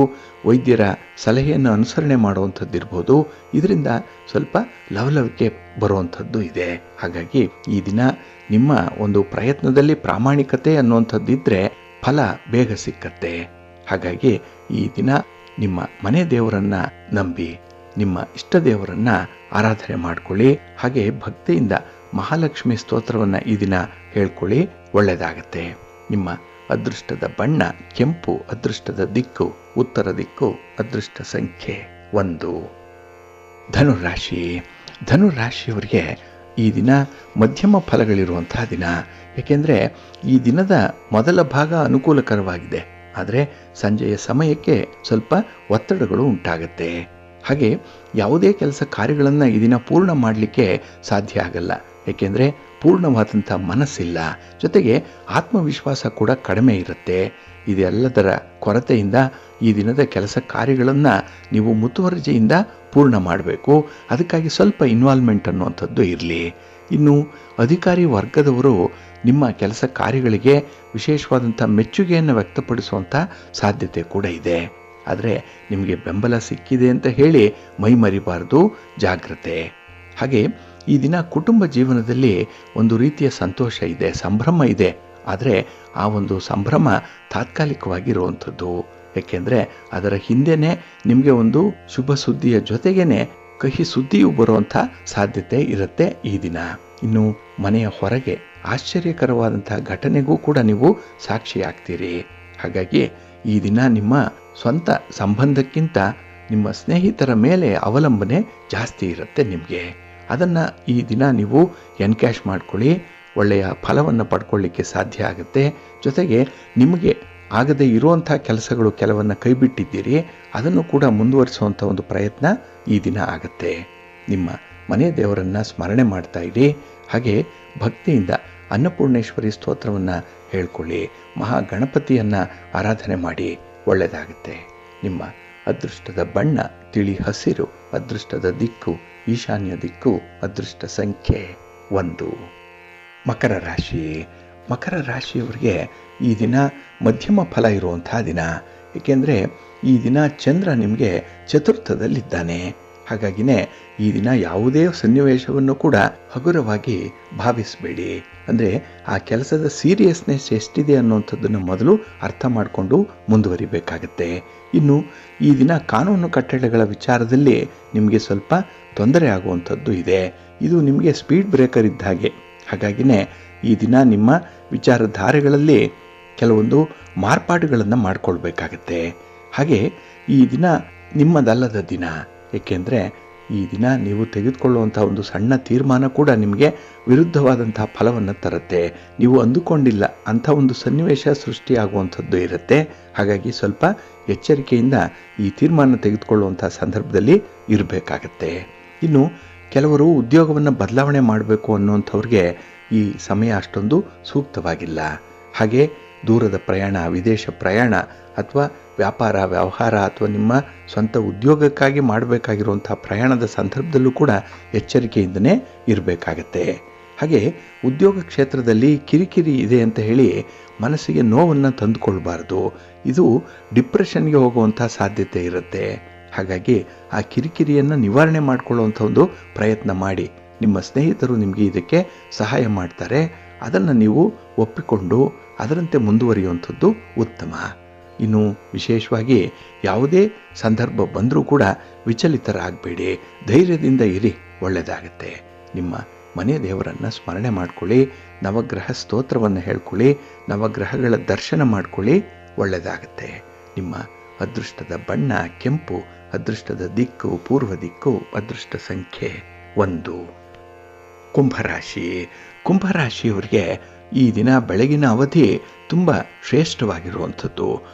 ವೈದ್ಯರ ಸಲಹೆಯನ್ನು ಅನುಸರಣೆ ಮಾಡುವಂಥದ್ದು ಇರ್ಬೋದು, ಇದರಿಂದ ಸ್ವಲ್ಪ ಲವಲವಿಕೆ ಬರುವಂಥದ್ದು ಇದೆ. ಹಾಗಾಗಿ ಈ ದಿನ ನಿಮ್ಮ ಒಂದು ಪ್ರಯತ್ನದಲ್ಲಿ ಪ್ರಾಮಾಣಿಕತೆ ಅನ್ನುವಂಥದ್ದಿದ್ದರೆ ಫಲ ಬೇಗ ಸಿಕ್ಕತ್ತೆ. ಹಾಗಾಗಿ ಈ ದಿನ ನಿಮ್ಮ ಮನೆ ದೇವರನ್ನ ನಂಬಿ ನಿಮ್ಮ ಇಷ್ಟ ದೇವರನ್ನ ಆರಾಧನೆ ಮಾಡ್ಕೊಳ್ಳಿ. ಹಾಗೆ ಭಕ್ತಿಯಿಂದ ಮಹಾಲಕ್ಷ್ಮಿ ಸ್ತೋತ್ರವನ್ನು ಈ ದಿನ ಹೇಳ್ಕೊಳ್ಳಿ, ಒಳ್ಳೆಯದಾಗತ್ತೆ. ನಿಮ್ಮ ಅದೃಷ್ಟದ ಬಣ್ಣ ಕೆಂಪು, ಅದೃಷ್ಟದ ದಿಕ್ಕು ಉತ್ತರ ದಿಕ್ಕು, ಅದೃಷ್ಟ ಸಂಖ್ಯೆ 1. ಧನುರಾಶಿ. ಧನುರಾಶಿಯವರಿಗೆ ಈ ದಿನ ಮಧ್ಯಮ ಫಲಗಳಿರುವಂತಹ ದಿನ. ಏಕೆಂದರೆ ಈ ದಿನದ ಮೊದಲ ಭಾಗ ಅನುಕೂಲಕರವಾಗಿದೆ, ಆದರೆ ಸಂಜೆಯ ಸಮಯಕ್ಕೆ ಸ್ವಲ್ಪ ಒತ್ತಡಗಳು ಉಂಟಾಗತ್ತೆ. ಹಾಗೆ ಯಾವುದೇ ಕೆಲಸ ಕಾರ್ಯಗಳನ್ನು ಈ ದಿನ ಪೂರ್ಣ ಮಾಡಲಿಕ್ಕೆ ಸಾಧ್ಯ ಆಗಲ್ಲ. ಏಕೆಂದರೆ ಪೂರ್ಣವಾದಂಥ ಮನಸ್ಸಿಲ್ಲ, ಜೊತೆಗೆ ಆತ್ಮವಿಶ್ವಾಸ ಕೂಡ ಕಡಿಮೆ ಇರುತ್ತೆ. ಇದೆಲ್ಲದರ ಕೊರತೆಯಿಂದ ಈ ದಿನದ ಕೆಲಸ ಕಾರ್ಯಗಳನ್ನು ನೀವು ಮುತುವರ್ಜಿಯಿಂದ ಪೂರ್ಣ ಮಾಡಬೇಕು. ಅದಕ್ಕಾಗಿ ಸ್ವಲ್ಪ ಇನ್ವಾಲ್ವ್ಮೆಂಟ್ ಅನ್ನುವಂಥದ್ದು ಇರಲಿ. ಇನ್ನು ಅಧಿಕಾರಿ ವರ್ಗದವರು ನಿಮ್ಮ ಕೆಲಸ ಕಾರ್ಯಗಳಿಗೆ ವಿಶೇಷವಾದಂಥ ಮೆಚ್ಚುಗೆಯನ್ನು ವ್ಯಕ್ತಪಡಿಸುವಂಥ ಸಾಧ್ಯತೆ ಕೂಡ ಇದೆ. ಆದರೆ ನಿಮಗೆ ಬೆಂಬಲ ಸಿಕ್ಕಿದೆ ಅಂತ ಹೇಳಿ ಮೈ ಮರಿಬಾರ್ದು, ಜಾಗ್ರತೆ. ಹಾಗೆ ಈ ದಿನ ಕುಟುಂಬ ಜೀವನದಲ್ಲಿ ಒಂದು ರೀತಿಯ ಸಂತೋಷ ಇದೆ, ಸಂಭ್ರಮ ಇದೆ. ಆದರೆ ಆ ಒಂದು ಸಂಭ್ರಮ ತಾತ್ಕಾಲಿಕವಾಗಿರುವಂಥದ್ದು. ಏಕೆಂದರೆ ಅದರ ಹಿಂದೆನೇ ನಿಮಗೆ ಒಂದು ಶುಭ ಸುದ್ದಿಯ ಜೊತೆಗೇನೆ ಕಹಿ ಸುದ್ದಿಯು ಬರುವಂಥ ಸಾಧ್ಯತೆ ಇರುತ್ತೆ ಈ ದಿನ. ಇನ್ನು ಮನೆಯ ಹೊರಗೆ ಆಶ್ಚರ್ಯಕರವಾದಂಥ ಘಟನೆಗೂ ಕೂಡ ನೀವು ಸಾಕ್ಷಿಯಾಗ್ತೀರಿ. ಹಾಗಾಗಿ ಈ ದಿನ ನಿಮ್ಮ ಸ್ವಂತ ಸಂಬಂಧಕ್ಕಿಂತ ನಿಮ್ಮ ಸ್ನೇಹಿತರ ಮೇಲೆ ಅವಲಂಬನೆ ಜಾಸ್ತಿ ಇರುತ್ತೆ ನಿಮಗೆ. ಅದನ್ನು ಈ ದಿನ ನೀವು ಎನ್ಕ್ಯಾಶ್ ಮಾಡ್ಕೊಳ್ಳಿ, ಒಳ್ಳೆಯ ಫಲವನ್ನು ಪಡ್ಕೊಳ್ಳಿಕ್ಕೆ ಸಾಧ್ಯ ಆಗುತ್ತೆ. ಜೊತೆಗೆ ನಿಮಗೆ ಆಗದೇ ಇರುವಂಥ ಕೆಲಸಗಳು ಕೆಲವನ್ನು ಕೈಬಿಟ್ಟಿದ್ದೀರಿ, ಅದನ್ನು ಕೂಡ ಮುಂದುವರಿಸುವಂಥ ಒಂದು ಪ್ರಯತ್ನ ಈ ದಿನ ಆಗುತ್ತೆ. ನಿಮ್ಮ ಮನೆ ದೇವರನ್ನು ಸ್ಮರಣೆ ಮಾಡ್ತಾ ಇರಿ. ಹಾಗೆ ಭಕ್ತಿಯಿಂದ ಅನ್ನಪೂರ್ಣೇಶ್ವರಿ ಸ್ತೋತ್ರವನ್ನು ಹೇಳ್ಕೊಳ್ಳಿ, ಮಹಾಗಣಪತಿಯನ್ನು ಆರಾಧನೆ ಮಾಡಿ, ಒಳ್ಳೆಯದಾಗುತ್ತೆ. ನಿಮ್ಮ ಅದೃಷ್ಟದ ಬಣ್ಣ ತಿಳಿ ಹಸಿರು, ಅದೃಷ್ಟದ ದಿಕ್ಕು ಈಶಾನ್ಯ ದಿಕ್ಕು, ಅದೃಷ್ಟ ಸಂಖ್ಯೆ 1. ಮಕರ ರಾಶಿ. ಮಕರ ರಾಶಿಯವರಿಗೆ ಈ ದಿನ ಮಧ್ಯಮ ಫಲ ಇರುವಂಥ ದಿನ. ಏಕೆಂದರೆ ಈ ದಿನ ಚಂದ್ರ ನಿಮಗೆ ಚತುರ್ಥದಲ್ಲಿದ್ದಾನೆ. ಹಾಗಾಗಿನೇ ಈ ದಿನ ಯಾವುದೇ ಸನ್ನಿವೇಶವನ್ನು ಕೂಡ ಹಗುರವಾಗಿ ಭಾವಿಸಬೇಡಿ. ಅಂದರೆ ಆ ಕೆಲಸದ ಸೀರಿಯಸ್ನೆಸ್ ಎಷ್ಟಿದೆ ಅನ್ನುವಂಥದ್ದನ್ನು ಮೊದಲು ಅರ್ಥ ಮಾಡಿಕೊಂಡು ಮುಂದುವರಿಬೇಕಾಗತ್ತೆ. ಇನ್ನು ಈ ದಿನ ಕಾನೂನು ಕಟ್ಟಳೆಗಳ ವಿಚಾರದಲ್ಲಿ ನಿಮಗೆ ಸ್ವಲ್ಪ ತೊಂದರೆ ಆಗುವಂಥದ್ದು ಇದೆ. ಇದು ನಿಮಗೆ ಸ್ಪೀಡ್ ಬ್ರೇಕರ್ ಇದ್ದ ಹಾಗೆ. ಹಾಗಾಗಿನೇ ಈ ದಿನ ನಿಮ್ಮ ವಿಚಾರಧಾರೆಗಳಲ್ಲಿ ಕೆಲವೊಂದು ಮಾರ್ಪಾಡುಗಳನ್ನು ಮಾಡಿಕೊಳ್ಬೇಕಾಗತ್ತೆ. ಹಾಗೆ ಈ ದಿನ ನಿಮ್ಮದಲ್ಲದ ದಿನ. ಏಕೆಂದರೆ ಈ ದಿನ ನೀವು ತೆಗೆದುಕೊಳ್ಳುವಂಥ ಒಂದು ಸಣ್ಣ ತೀರ್ಮಾನ ಕೂಡ ನಿಮಗೆ ವಿರುದ್ಧವಾದಂಥ ಫಲವನ್ನು ತರುತ್ತೆ. ನೀವು ಅಂದುಕೊಂಡಿಲ್ಲ ಅಂಥ ಒಂದು ಸನ್ನಿವೇಶ ಸೃಷ್ಟಿಯಾಗುವಂಥದ್ದು ಇರುತ್ತೆ. ಹಾಗಾಗಿ ಸ್ವಲ್ಪ ಎಚ್ಚರಿಕೆಯಿಂದ ಈ ತೀರ್ಮಾನ ತೆಗೆದುಕೊಳ್ಳುವಂಥ ಸಂದರ್ಭದಲ್ಲಿ ಇರಬೇಕಾಗತ್ತೆ. ಇನ್ನು ಕೆಲವರು ಉದ್ಯೋಗವನ್ನು ಬದಲಾವಣೆ ಮಾಡಬೇಕು ಅನ್ನುವಂಥವ್ರಿಗೆ ಈ ಸಮಯ ಅಷ್ಟೊಂದು ಸೂಕ್ತವಾಗಿಲ್ಲ. ಹಾಗೆ ದೂರದ ಪ್ರಯಾಣ, ವಿದೇಶ ಪ್ರಯಾಣ ಅಥವಾ ವ್ಯಾಪಾರ ವ್ಯವಹಾರ ಅಥವಾ ನಿಮ್ಮ ಸ್ವಂತ ಉದ್ಯೋಗಕ್ಕಾಗಿ ಮಾಡಬೇಕಾಗಿರುವಂಥ ಪ್ರಯಾಣದ ಸಂದರ್ಭದಲ್ಲೂ ಕೂಡ ಎಚ್ಚರಿಕೆಯಿಂದನೇ ಇರಬೇಕಾಗತ್ತೆ. ಹಾಗೆ ಉದ್ಯೋಗ ಕ್ಷೇತ್ರದಲ್ಲಿ ಕಿರಿಕಿರಿ ಇದೆ ಅಂತ ಹೇಳಿ ಮನಸ್ಸಿಗೆ ನೋವನ್ನು ತಂದುಕೊಳ್ಬಾರ್ದು. ಇದು ಡಿಪ್ರೆಷನ್ಗೆ ಹೋಗುವಂಥ ಸಾಧ್ಯತೆ ಇರುತ್ತೆ. ಹಾಗಾಗಿ ಆ ಕಿರಿಕಿರಿಯನ್ನು ನಿವಾರಣೆ ಮಾಡಿಕೊಳ್ಳುವಂಥ ಒಂದು ಪ್ರಯತ್ನ ಮಾಡಿ. ನಿಮ್ಮ ಸ್ನೇಹಿತರು ನಿಮಗೆ ಇದಕ್ಕೆ ಸಹಾಯ ಮಾಡ್ತಾರೆ, ಅದನ್ನು ನೀವು ಒಪ್ಪಿಕೊಂಡು ಅದರಂತೆ ಮುಂದುವರಿಯುವಂಥದ್ದು ಉತ್ತಮ. ಇನ್ನು ವಿಶೇಷವಾಗಿ ಯಾವುದೇ ಸಂದರ್ಭ ಬಂದರೂ ಕೂಡ ವಿಚಲಿತರಾಗಬೇಡಿ, ಧೈರ್ಯದಿಂದ ಇರಿ, ಒಳ್ಳೆಯದಾಗತ್ತೆ. ನಿಮ್ಮ ಮನೆ ದೇವರನ್ನು ಸ್ಮರಣೆ ಮಾಡ್ಕೊಳ್ಳಿ, ನವಗ್ರಹ ಸ್ತೋತ್ರವನ್ನು ಹೇಳ್ಕೊಳ್ಳಿ, ನವಗ್ರಹಗಳ ದರ್ಶನ ಮಾಡ್ಕೊಳ್ಳಿ, ಒಳ್ಳೆಯದಾಗತ್ತೆ. ನಿಮ್ಮ ಅದೃಷ್ಟದ ಬಣ್ಣ ಕೆಂಪು, ಅದೃಷ್ಟದ ದಿಕ್ಕು ಪೂರ್ವ ದಿಕ್ಕು, ಅದೃಷ್ಟ ಸಂಖ್ಯೆ 1. ಕುಂಭರಾಶಿ. ಕುಂಭರಾಶಿಯವರಿಗೆ ಈ ದಿನ ಬೆಳಗಿನ ಅವಧಿ ತುಂಬ ಶ್ರೇಷ್ಠವಾಗಿರುವಂಥದ್ದು,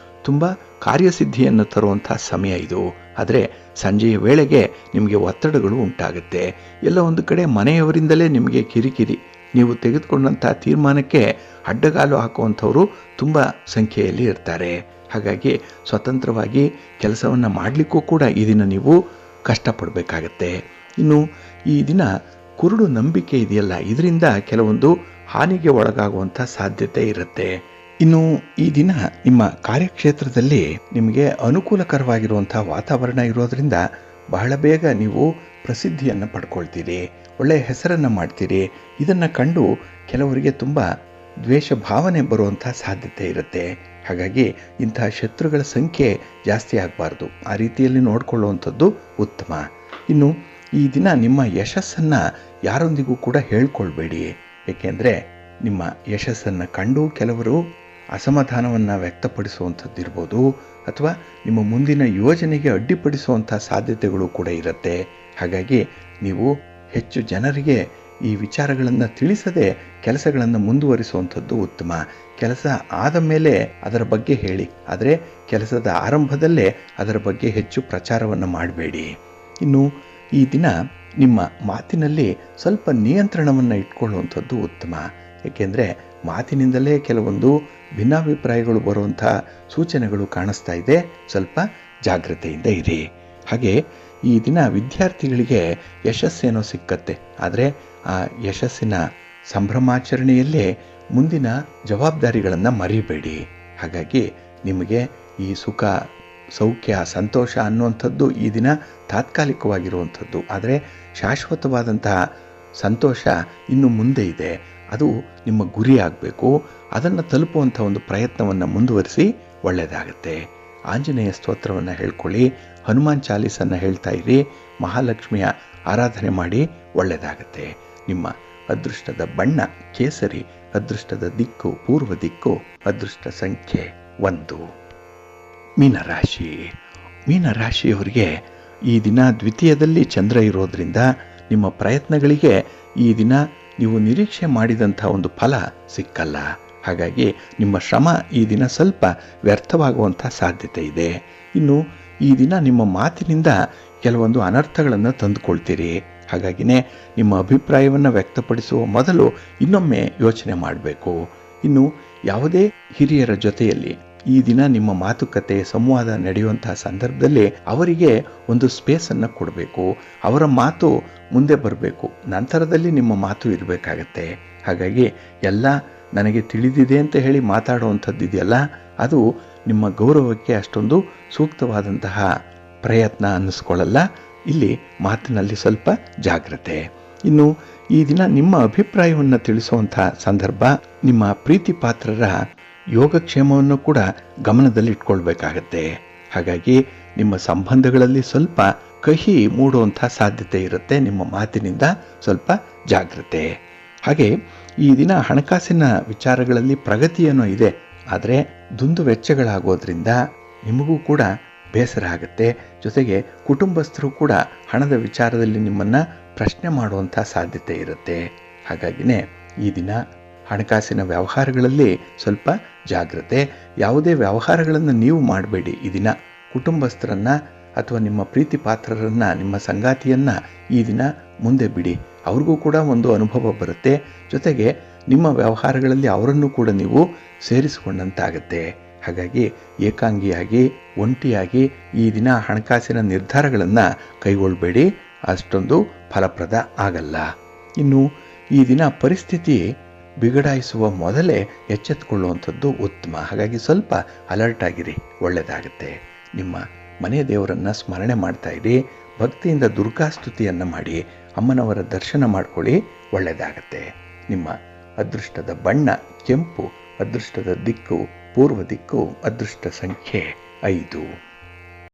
ತುಂಬ ಕಾರ್ಯಸಿದ್ಧಿಯನ್ನು ತರುವಂಥ ಸಮಯ ಇದು. ಆದರೆ ಸಂಜೆಯ ವೇಳೆಗೆ ನಿಮಗೆ ಒತ್ತಡಗಳು ಉಂಟಾಗುತ್ತೆ. ಎಲ್ಲ ಒಂದು ಕಡೆ ಮನೆಯವರಿಂದಲೇ ನಿಮಗೆ ಕಿರಿಕಿರಿ. ನೀವು ತೆಗೆದುಕೊಂಡಂಥ ತೀರ್ಮಾನಕ್ಕೆ ಅಡ್ಡಗಾಲು ಹಾಕುವಂಥವರು ತುಂಬ ಸಂಖ್ಯೆಯಲ್ಲಿ ಇರ್ತಾರೆ. ಹಾಗಾಗಿ ಸ್ವತಂತ್ರವಾಗಿ ಕೆಲಸವನ್ನು ಮಾಡಲಿಕ್ಕೂ ಕೂಡ ಈ ದಿನ ನೀವು ಕಷ್ಟಪಡಬೇಕಾಗತ್ತೆ. ಇನ್ನು ಈ ದಿನ ಕುರುಡು ನಂಬಿಕೆ ಇದೆಯಲ್ಲ, ಇದರಿಂದ ಕೆಲವೊಂದು ಹಾನಿಗೆ ಒಳಗಾಗುವಂಥ ಸಾಧ್ಯತೆ ಇರುತ್ತೆ. ಇನ್ನು ಈ ದಿನ ನಿಮ್ಮ ಕಾರ್ಯಕ್ಷೇತ್ರದಲ್ಲಿ ನಿಮಗೆ ಅನುಕೂಲಕರವಾಗಿರುವಂಥ ವಾತಾವರಣ ಇರೋದರಿಂದ ಬಹಳ ಬೇಗ ನೀವು ಪ್ರಸಿದ್ಧಿಯನ್ನು ಪಡ್ಕೊಳ್ತೀರಿ, ಒಳ್ಳೆಯ ಹೆಸರನ್ನು ಮಾಡ್ತೀರಿ. ಇದನ್ನು ಕಂಡು ಕೆಲವರಿಗೆ ತುಂಬ ದ್ವೇಷ ಭಾವನೆ ಬರುವಂಥ ಸಾಧ್ಯತೆ ಇರುತ್ತೆ. ಹಾಗಾಗಿ ಇಂತಹ ಶತ್ರುಗಳ ಸಂಖ್ಯೆ ಜಾಸ್ತಿ ಆಗಬಾರ್ದು. ಆ ರೀತಿಯಲ್ಲಿ ನೋಡಿಕೊಳ್ಳುವಂಥದ್ದು ಉತ್ತಮ. ಇನ್ನು ಈ ದಿನ ನಿಮ್ಮ ಯಶಸ್ಸನ್ನು ಯಾರೊಂದಿಗೂ ಕೂಡ ಹೇಳ್ಕೊಳ್ಬೇಡಿ. ಏಕೆಂದರೆ ನಿಮ್ಮ ಯಶಸ್ಸನ್ನು ಕಂಡು ಕೆಲವರು ಅಸಮಾಧಾನವನ್ನು ವ್ಯಕ್ತಪಡಿಸುವಂಥದ್ದಿರ್ಬೋದು, ಅಥವಾ ನಿಮ್ಮ ಮುಂದಿನ ಯೋಜನೆಗೆ ಅಡ್ಡಿಪಡಿಸುವಂಥ ಸಾಧ್ಯತೆಗಳು ಕೂಡ ಇರುತ್ತೆ. ಹಾಗಾಗಿ ನೀವು ಹೆಚ್ಚು ಜನರಿಗೆ ಈ ವಿಚಾರಗಳನ್ನು ತಿಳಿಸದೆ ಕೆಲಸಗಳನ್ನು ಮುಂದುವರಿಸುವಂಥದ್ದು ಉತ್ತಮ. ಕೆಲಸ ಆದ ಮೇಲೆ ಅದರ ಬಗ್ಗೆ ಹೇಳಿ, ಆದರೆ ಕೆಲಸದ ಆರಂಭದಲ್ಲೇ ಅದರ ಬಗ್ಗೆ ಹೆಚ್ಚು ಪ್ರಚಾರವನ್ನು ಮಾಡಬೇಡಿ. ಇನ್ನು ಈ ದಿನ ನಿಮ್ಮ ಮಾತಿನಲ್ಲಿ ಸ್ವಲ್ಪ ನಿಯಂತ್ರಣವನ್ನು ಇಟ್ಕೊಳ್ಳುವಂಥದ್ದು ಉತ್ತಮ. ಏಕೆಂದರೆ ಮಾತಿನಿಂದಲೇ ಕೆಲವೊಂದು ಭಿನ್ನಾಭಿಪ್ರಾಯಗಳು ಬರುವಂಥ ಸೂಚನೆಗಳು ಕಾಣಿಸ್ತಾ ಇದೆ. ಸ್ವಲ್ಪ ಜಾಗ್ರತೆಯಿಂದ ಇರಿ. ಹಾಗೆ ಈ ದಿನ ವಿದ್ಯಾರ್ಥಿಗಳಿಗೆ ಯಶಸ್ಸೇನೋ ಸಿಕ್ಕತ್ತೆ, ಆದರೆ ಆ ಯಶಸ್ಸಿನ ಸಂಭ್ರಮಾಚರಣೆಯಲ್ಲೇ ಮುಂದಿನ ಜವಾಬ್ದಾರಿಗಳನ್ನು ಮರಿಬೇಡಿ. ಹಾಗಾಗಿ ನಿಮಗೆ ಈ ಸುಖ, ಸೌಖ್ಯ, ಸಂತೋಷ ಅನ್ನುವಂಥದ್ದು ಈ ದಿನ ತಾತ್ಕಾಲಿಕವಾಗಿರುವಂಥದ್ದು. ಆದರೆ ಶಾಶ್ವತವಾದಂತಹ ಸಂತೋಷ ಇನ್ನು ಮುಂದೆ ಇದೆ. ಅದು ನಿಮ್ಮ ಗುರಿ ಆಗಬೇಕು. ಅದನ್ನು ತಲುಪುವಂಥ ಒಂದು ಪ್ರಯತ್ನವನ್ನು ಮುಂದುವರಿಸಿ, ಒಳ್ಳೆಯದಾಗತ್ತೆ. ಆಂಜನೇಯ ಸ್ತೋತ್ರವನ್ನು ಹೇಳ್ಕೊಳ್ಳಿ, ಹನುಮಾನ್ ಚಾಲೀಸನ್ನು ಹೇಳ್ತಾ ಇರಿ, ಮಹಾಲಕ್ಷ್ಮಿಯ ಆರಾಧನೆ ಮಾಡಿ, ಒಳ್ಳೆಯದಾಗತ್ತೆ. ನಿಮ್ಮ ಅದೃಷ್ಟದ ಬಣ್ಣ ಕೇಸರಿ, ಅದೃಷ್ಟದ ದಿಕ್ಕು ಪೂರ್ವ ದಿಕ್ಕು, ಅದೃಷ್ಟ ಸಂಖ್ಯೆ 1. ಮೀನರಾಶಿ. ಮೀನರಾಶಿಯವರಿಗೆ ಈ ದಿನ ದ್ವಿತೀಯದಲ್ಲಿ ಚಂದ್ರ ಇರೋದ್ರಿಂದ ನಿಮ್ಮ ಪ್ರಯತ್ನಗಳಿಗೆ ಈ ದಿನ ನೀವು ನಿರೀಕ್ಷೆ ಮಾಡಿದಂಥ ಒಂದು ಫಲ ಸಿಕ್ಕಲ್ಲ. ಹಾಗಾಗಿ ನಿಮ್ಮ ಶ್ರಮ ಈ ದಿನ ಸ್ವಲ್ಪ ವ್ಯರ್ಥವಾಗುವಂಥ ಸಾಧ್ಯತೆ ಇದೆ. ಇನ್ನು ಈ ದಿನ ನಿಮ್ಮ ಮಾತಿನಿಂದ ಕೆಲವೊಂದು ಅನರ್ಥಗಳನ್ನು ತಂದುಕೊಳ್ತೀರಿ. ಹಾಗಾಗಿನೇ ನಿಮ್ಮ ಅಭಿಪ್ರಾಯವನ್ನು ವ್ಯಕ್ತಪಡಿಸುವ ಮೊದಲು ಇನ್ನೊಮ್ಮೆ ಯೋಚನೆ ಮಾಡಬೇಕು. ಇನ್ನು ಯಾವುದೇ ಹಿರಿಯರ ಜೊತೆಯಲ್ಲಿ ಈ ದಿನ ನಿಮ್ಮ ಮಾತುಕತೆ, ಸಂವಾದ ನಡೆಯುವಂತಹ ಸಂದರ್ಭದಲ್ಲಿ ಅವರಿಗೆ ಒಂದು ಸ್ಪೇಸನ್ನು ಕೊಡಬೇಕು. ಅವರ ಮಾತು ಮುಂದೆ ಬರಬೇಕು, ನಂತರದಲ್ಲಿ ನಿಮ್ಮ ಮಾತು ಇರಬೇಕಾಗತ್ತೆ. ಹಾಗಾಗಿ ಎಲ್ಲ ನನಗೆ ತಿಳಿದಿದೆ ಅಂತ ಹೇಳಿ ಮಾತಾಡುವಂಥದ್ದು ಇದೆಯಲ್ಲ, ಅದು ನಿಮ್ಮ ಗೌರವಕ್ಕೆ ಅಷ್ಟೊಂದು ಸೂಕ್ತವಾದಂತಹ ಪ್ರಯತ್ನ ಅನ್ನಿಸ್ಕೊಳ್ಳಲ್ಲ. ಇಲ್ಲಿ ಮಾತಿನಲ್ಲಿ ಸ್ವಲ್ಪ ಜಾಗ್ರತೆ. ಇನ್ನು ಈ ದಿನ ನಿಮ್ಮ ಅಭಿಪ್ರಾಯವನ್ನು ತಿಳಿಸುವಂಥ ಸಂದರ್ಭ, ನಿಮ್ಮ ಪ್ರೀತಿ ಪಾತ್ರರ ಯೋಗಕ್ಷೇಮವನ್ನು ಕೂಡ ಗಮನದಲ್ಲಿಟ್ಕೊಳ್ಬೇಕಾಗತ್ತೆ. ಹಾಗಾಗಿ ನಿಮ್ಮ ಸಂಬಂಧಗಳಲ್ಲಿ ಸ್ವಲ್ಪ ಕಹಿ ಮೂಡುವಂಥ ಸಾಧ್ಯತೆ ಇರುತ್ತೆ. ನಿಮ್ಮ ಮಾತಿನಿಂದ ಸ್ವಲ್ಪ ಜಾಗ್ರತೆ. ಹಾಗೆ ಈ ದಿನ ಹಣಕಾಸಿನ ವಿಚಾರಗಳಲ್ಲಿ ಪ್ರಗತಿಯೇನೋ ಇದೆ, ಆದರೆ ದುಂದು ವೆಚ್ಚಗಳಾಗೋದ್ರಿಂದ ನಿಮಗೂ ಕೂಡ ಬೇಸರ ಆಗುತ್ತೆ. ಜೊತೆಗೆ ಕುಟುಂಬಸ್ಥರು ಕೂಡ ಹಣದ ವಿಚಾರದಲ್ಲಿ ನಿಮ್ಮನ್ನು ಪ್ರಶ್ನೆ ಮಾಡುವಂಥ ಸಾಧ್ಯತೆ ಇರುತ್ತೆ. ಹಾಗಾಗಿನೇ ಈ ದಿನ ಹಣಕಾಸಿನ ವ್ಯವಹಾರಗಳಲ್ಲಿ ಸ್ವಲ್ಪ ಜಾಗ್ರತೆ. ಯಾವುದೇ ವ್ಯವಹಾರಗಳನ್ನು ನೀವು ಮಾಡಬೇಡಿ. ಈ ದಿನ ಕುಟುಂಬಸ್ಥರನ್ನು ಅಥವಾ ನಿಮ್ಮ ಪ್ರೀತಿ ಪಾತ್ರರನ್ನು, ನಿಮ್ಮ ಸಂಗಾತಿಯನ್ನು ಈ ದಿನ ಮುಂದೆ ಬಿಡಿ. ಅವ್ರಿಗೂ ಕೂಡ ಒಂದು ಅನುಭವ ಬರುತ್ತೆ. ಜೊತೆಗೆ ನಿಮ್ಮ ವ್ಯವಹಾರಗಳಲ್ಲಿ ಅವರನ್ನು ಕೂಡ ನೀವು ಸೇರಿಸಿಕೊಂಡಂತಾಗತ್ತೆ. ಹಾಗಾಗಿ ಏಕಾಂಗಿಯಾಗಿ, ಒಂಟಿಯಾಗಿ ಈ ದಿನ ಹಣಕಾಸಿನ ನಿರ್ಧಾರಗಳನ್ನು ಕೈಗೊಳ್ಳಬೇಡಿ, ಅಷ್ಟೊಂದು ಫಲಪ್ರದ ಆಗಲ್ಲ. ಇನ್ನು ಈ ದಿನ ಪರಿಸ್ಥಿತಿ ಬಿಗಡಾಯಿಸುವ ಮೊದಲೇ ಎಚ್ಚೆತ್ತುಕೊಳ್ಳುವಂಥದ್ದು ಉತ್ತಮ. ಹಾಗಾಗಿ ಸ್ವಲ್ಪ ಅಲರ್ಟ್ ಆಗಿರಿ, ಒಳ್ಳೆಯದಾಗುತ್ತೆ. ನಿಮ್ಮ ಮನೆ ದೇವರನ್ನು ಸ್ಮರಣೆ ಮಾಡ್ತಾ ಇರಿ. ಭಕ್ತಿಯಿಂದ ದುರ್ಗಾಸ್ತುತಿಯನ್ನು ಮಾಡಿ, ಅಮ್ಮನವರ ದರ್ಶನ ಮಾಡ್ಕೊಳ್ಳಿ, ಒಳ್ಳೆಯದಾಗತ್ತೆ. ನಿಮ್ಮ ಅದೃಷ್ಟದ ಬಣ್ಣ ಕೆಂಪು, ಅದೃಷ್ಟದ ದಿಕ್ಕು ಪೂರ್ವ ದಿಕ್ಕು, ಅದೃಷ್ಟ ಸಂಖ್ಯೆ 5.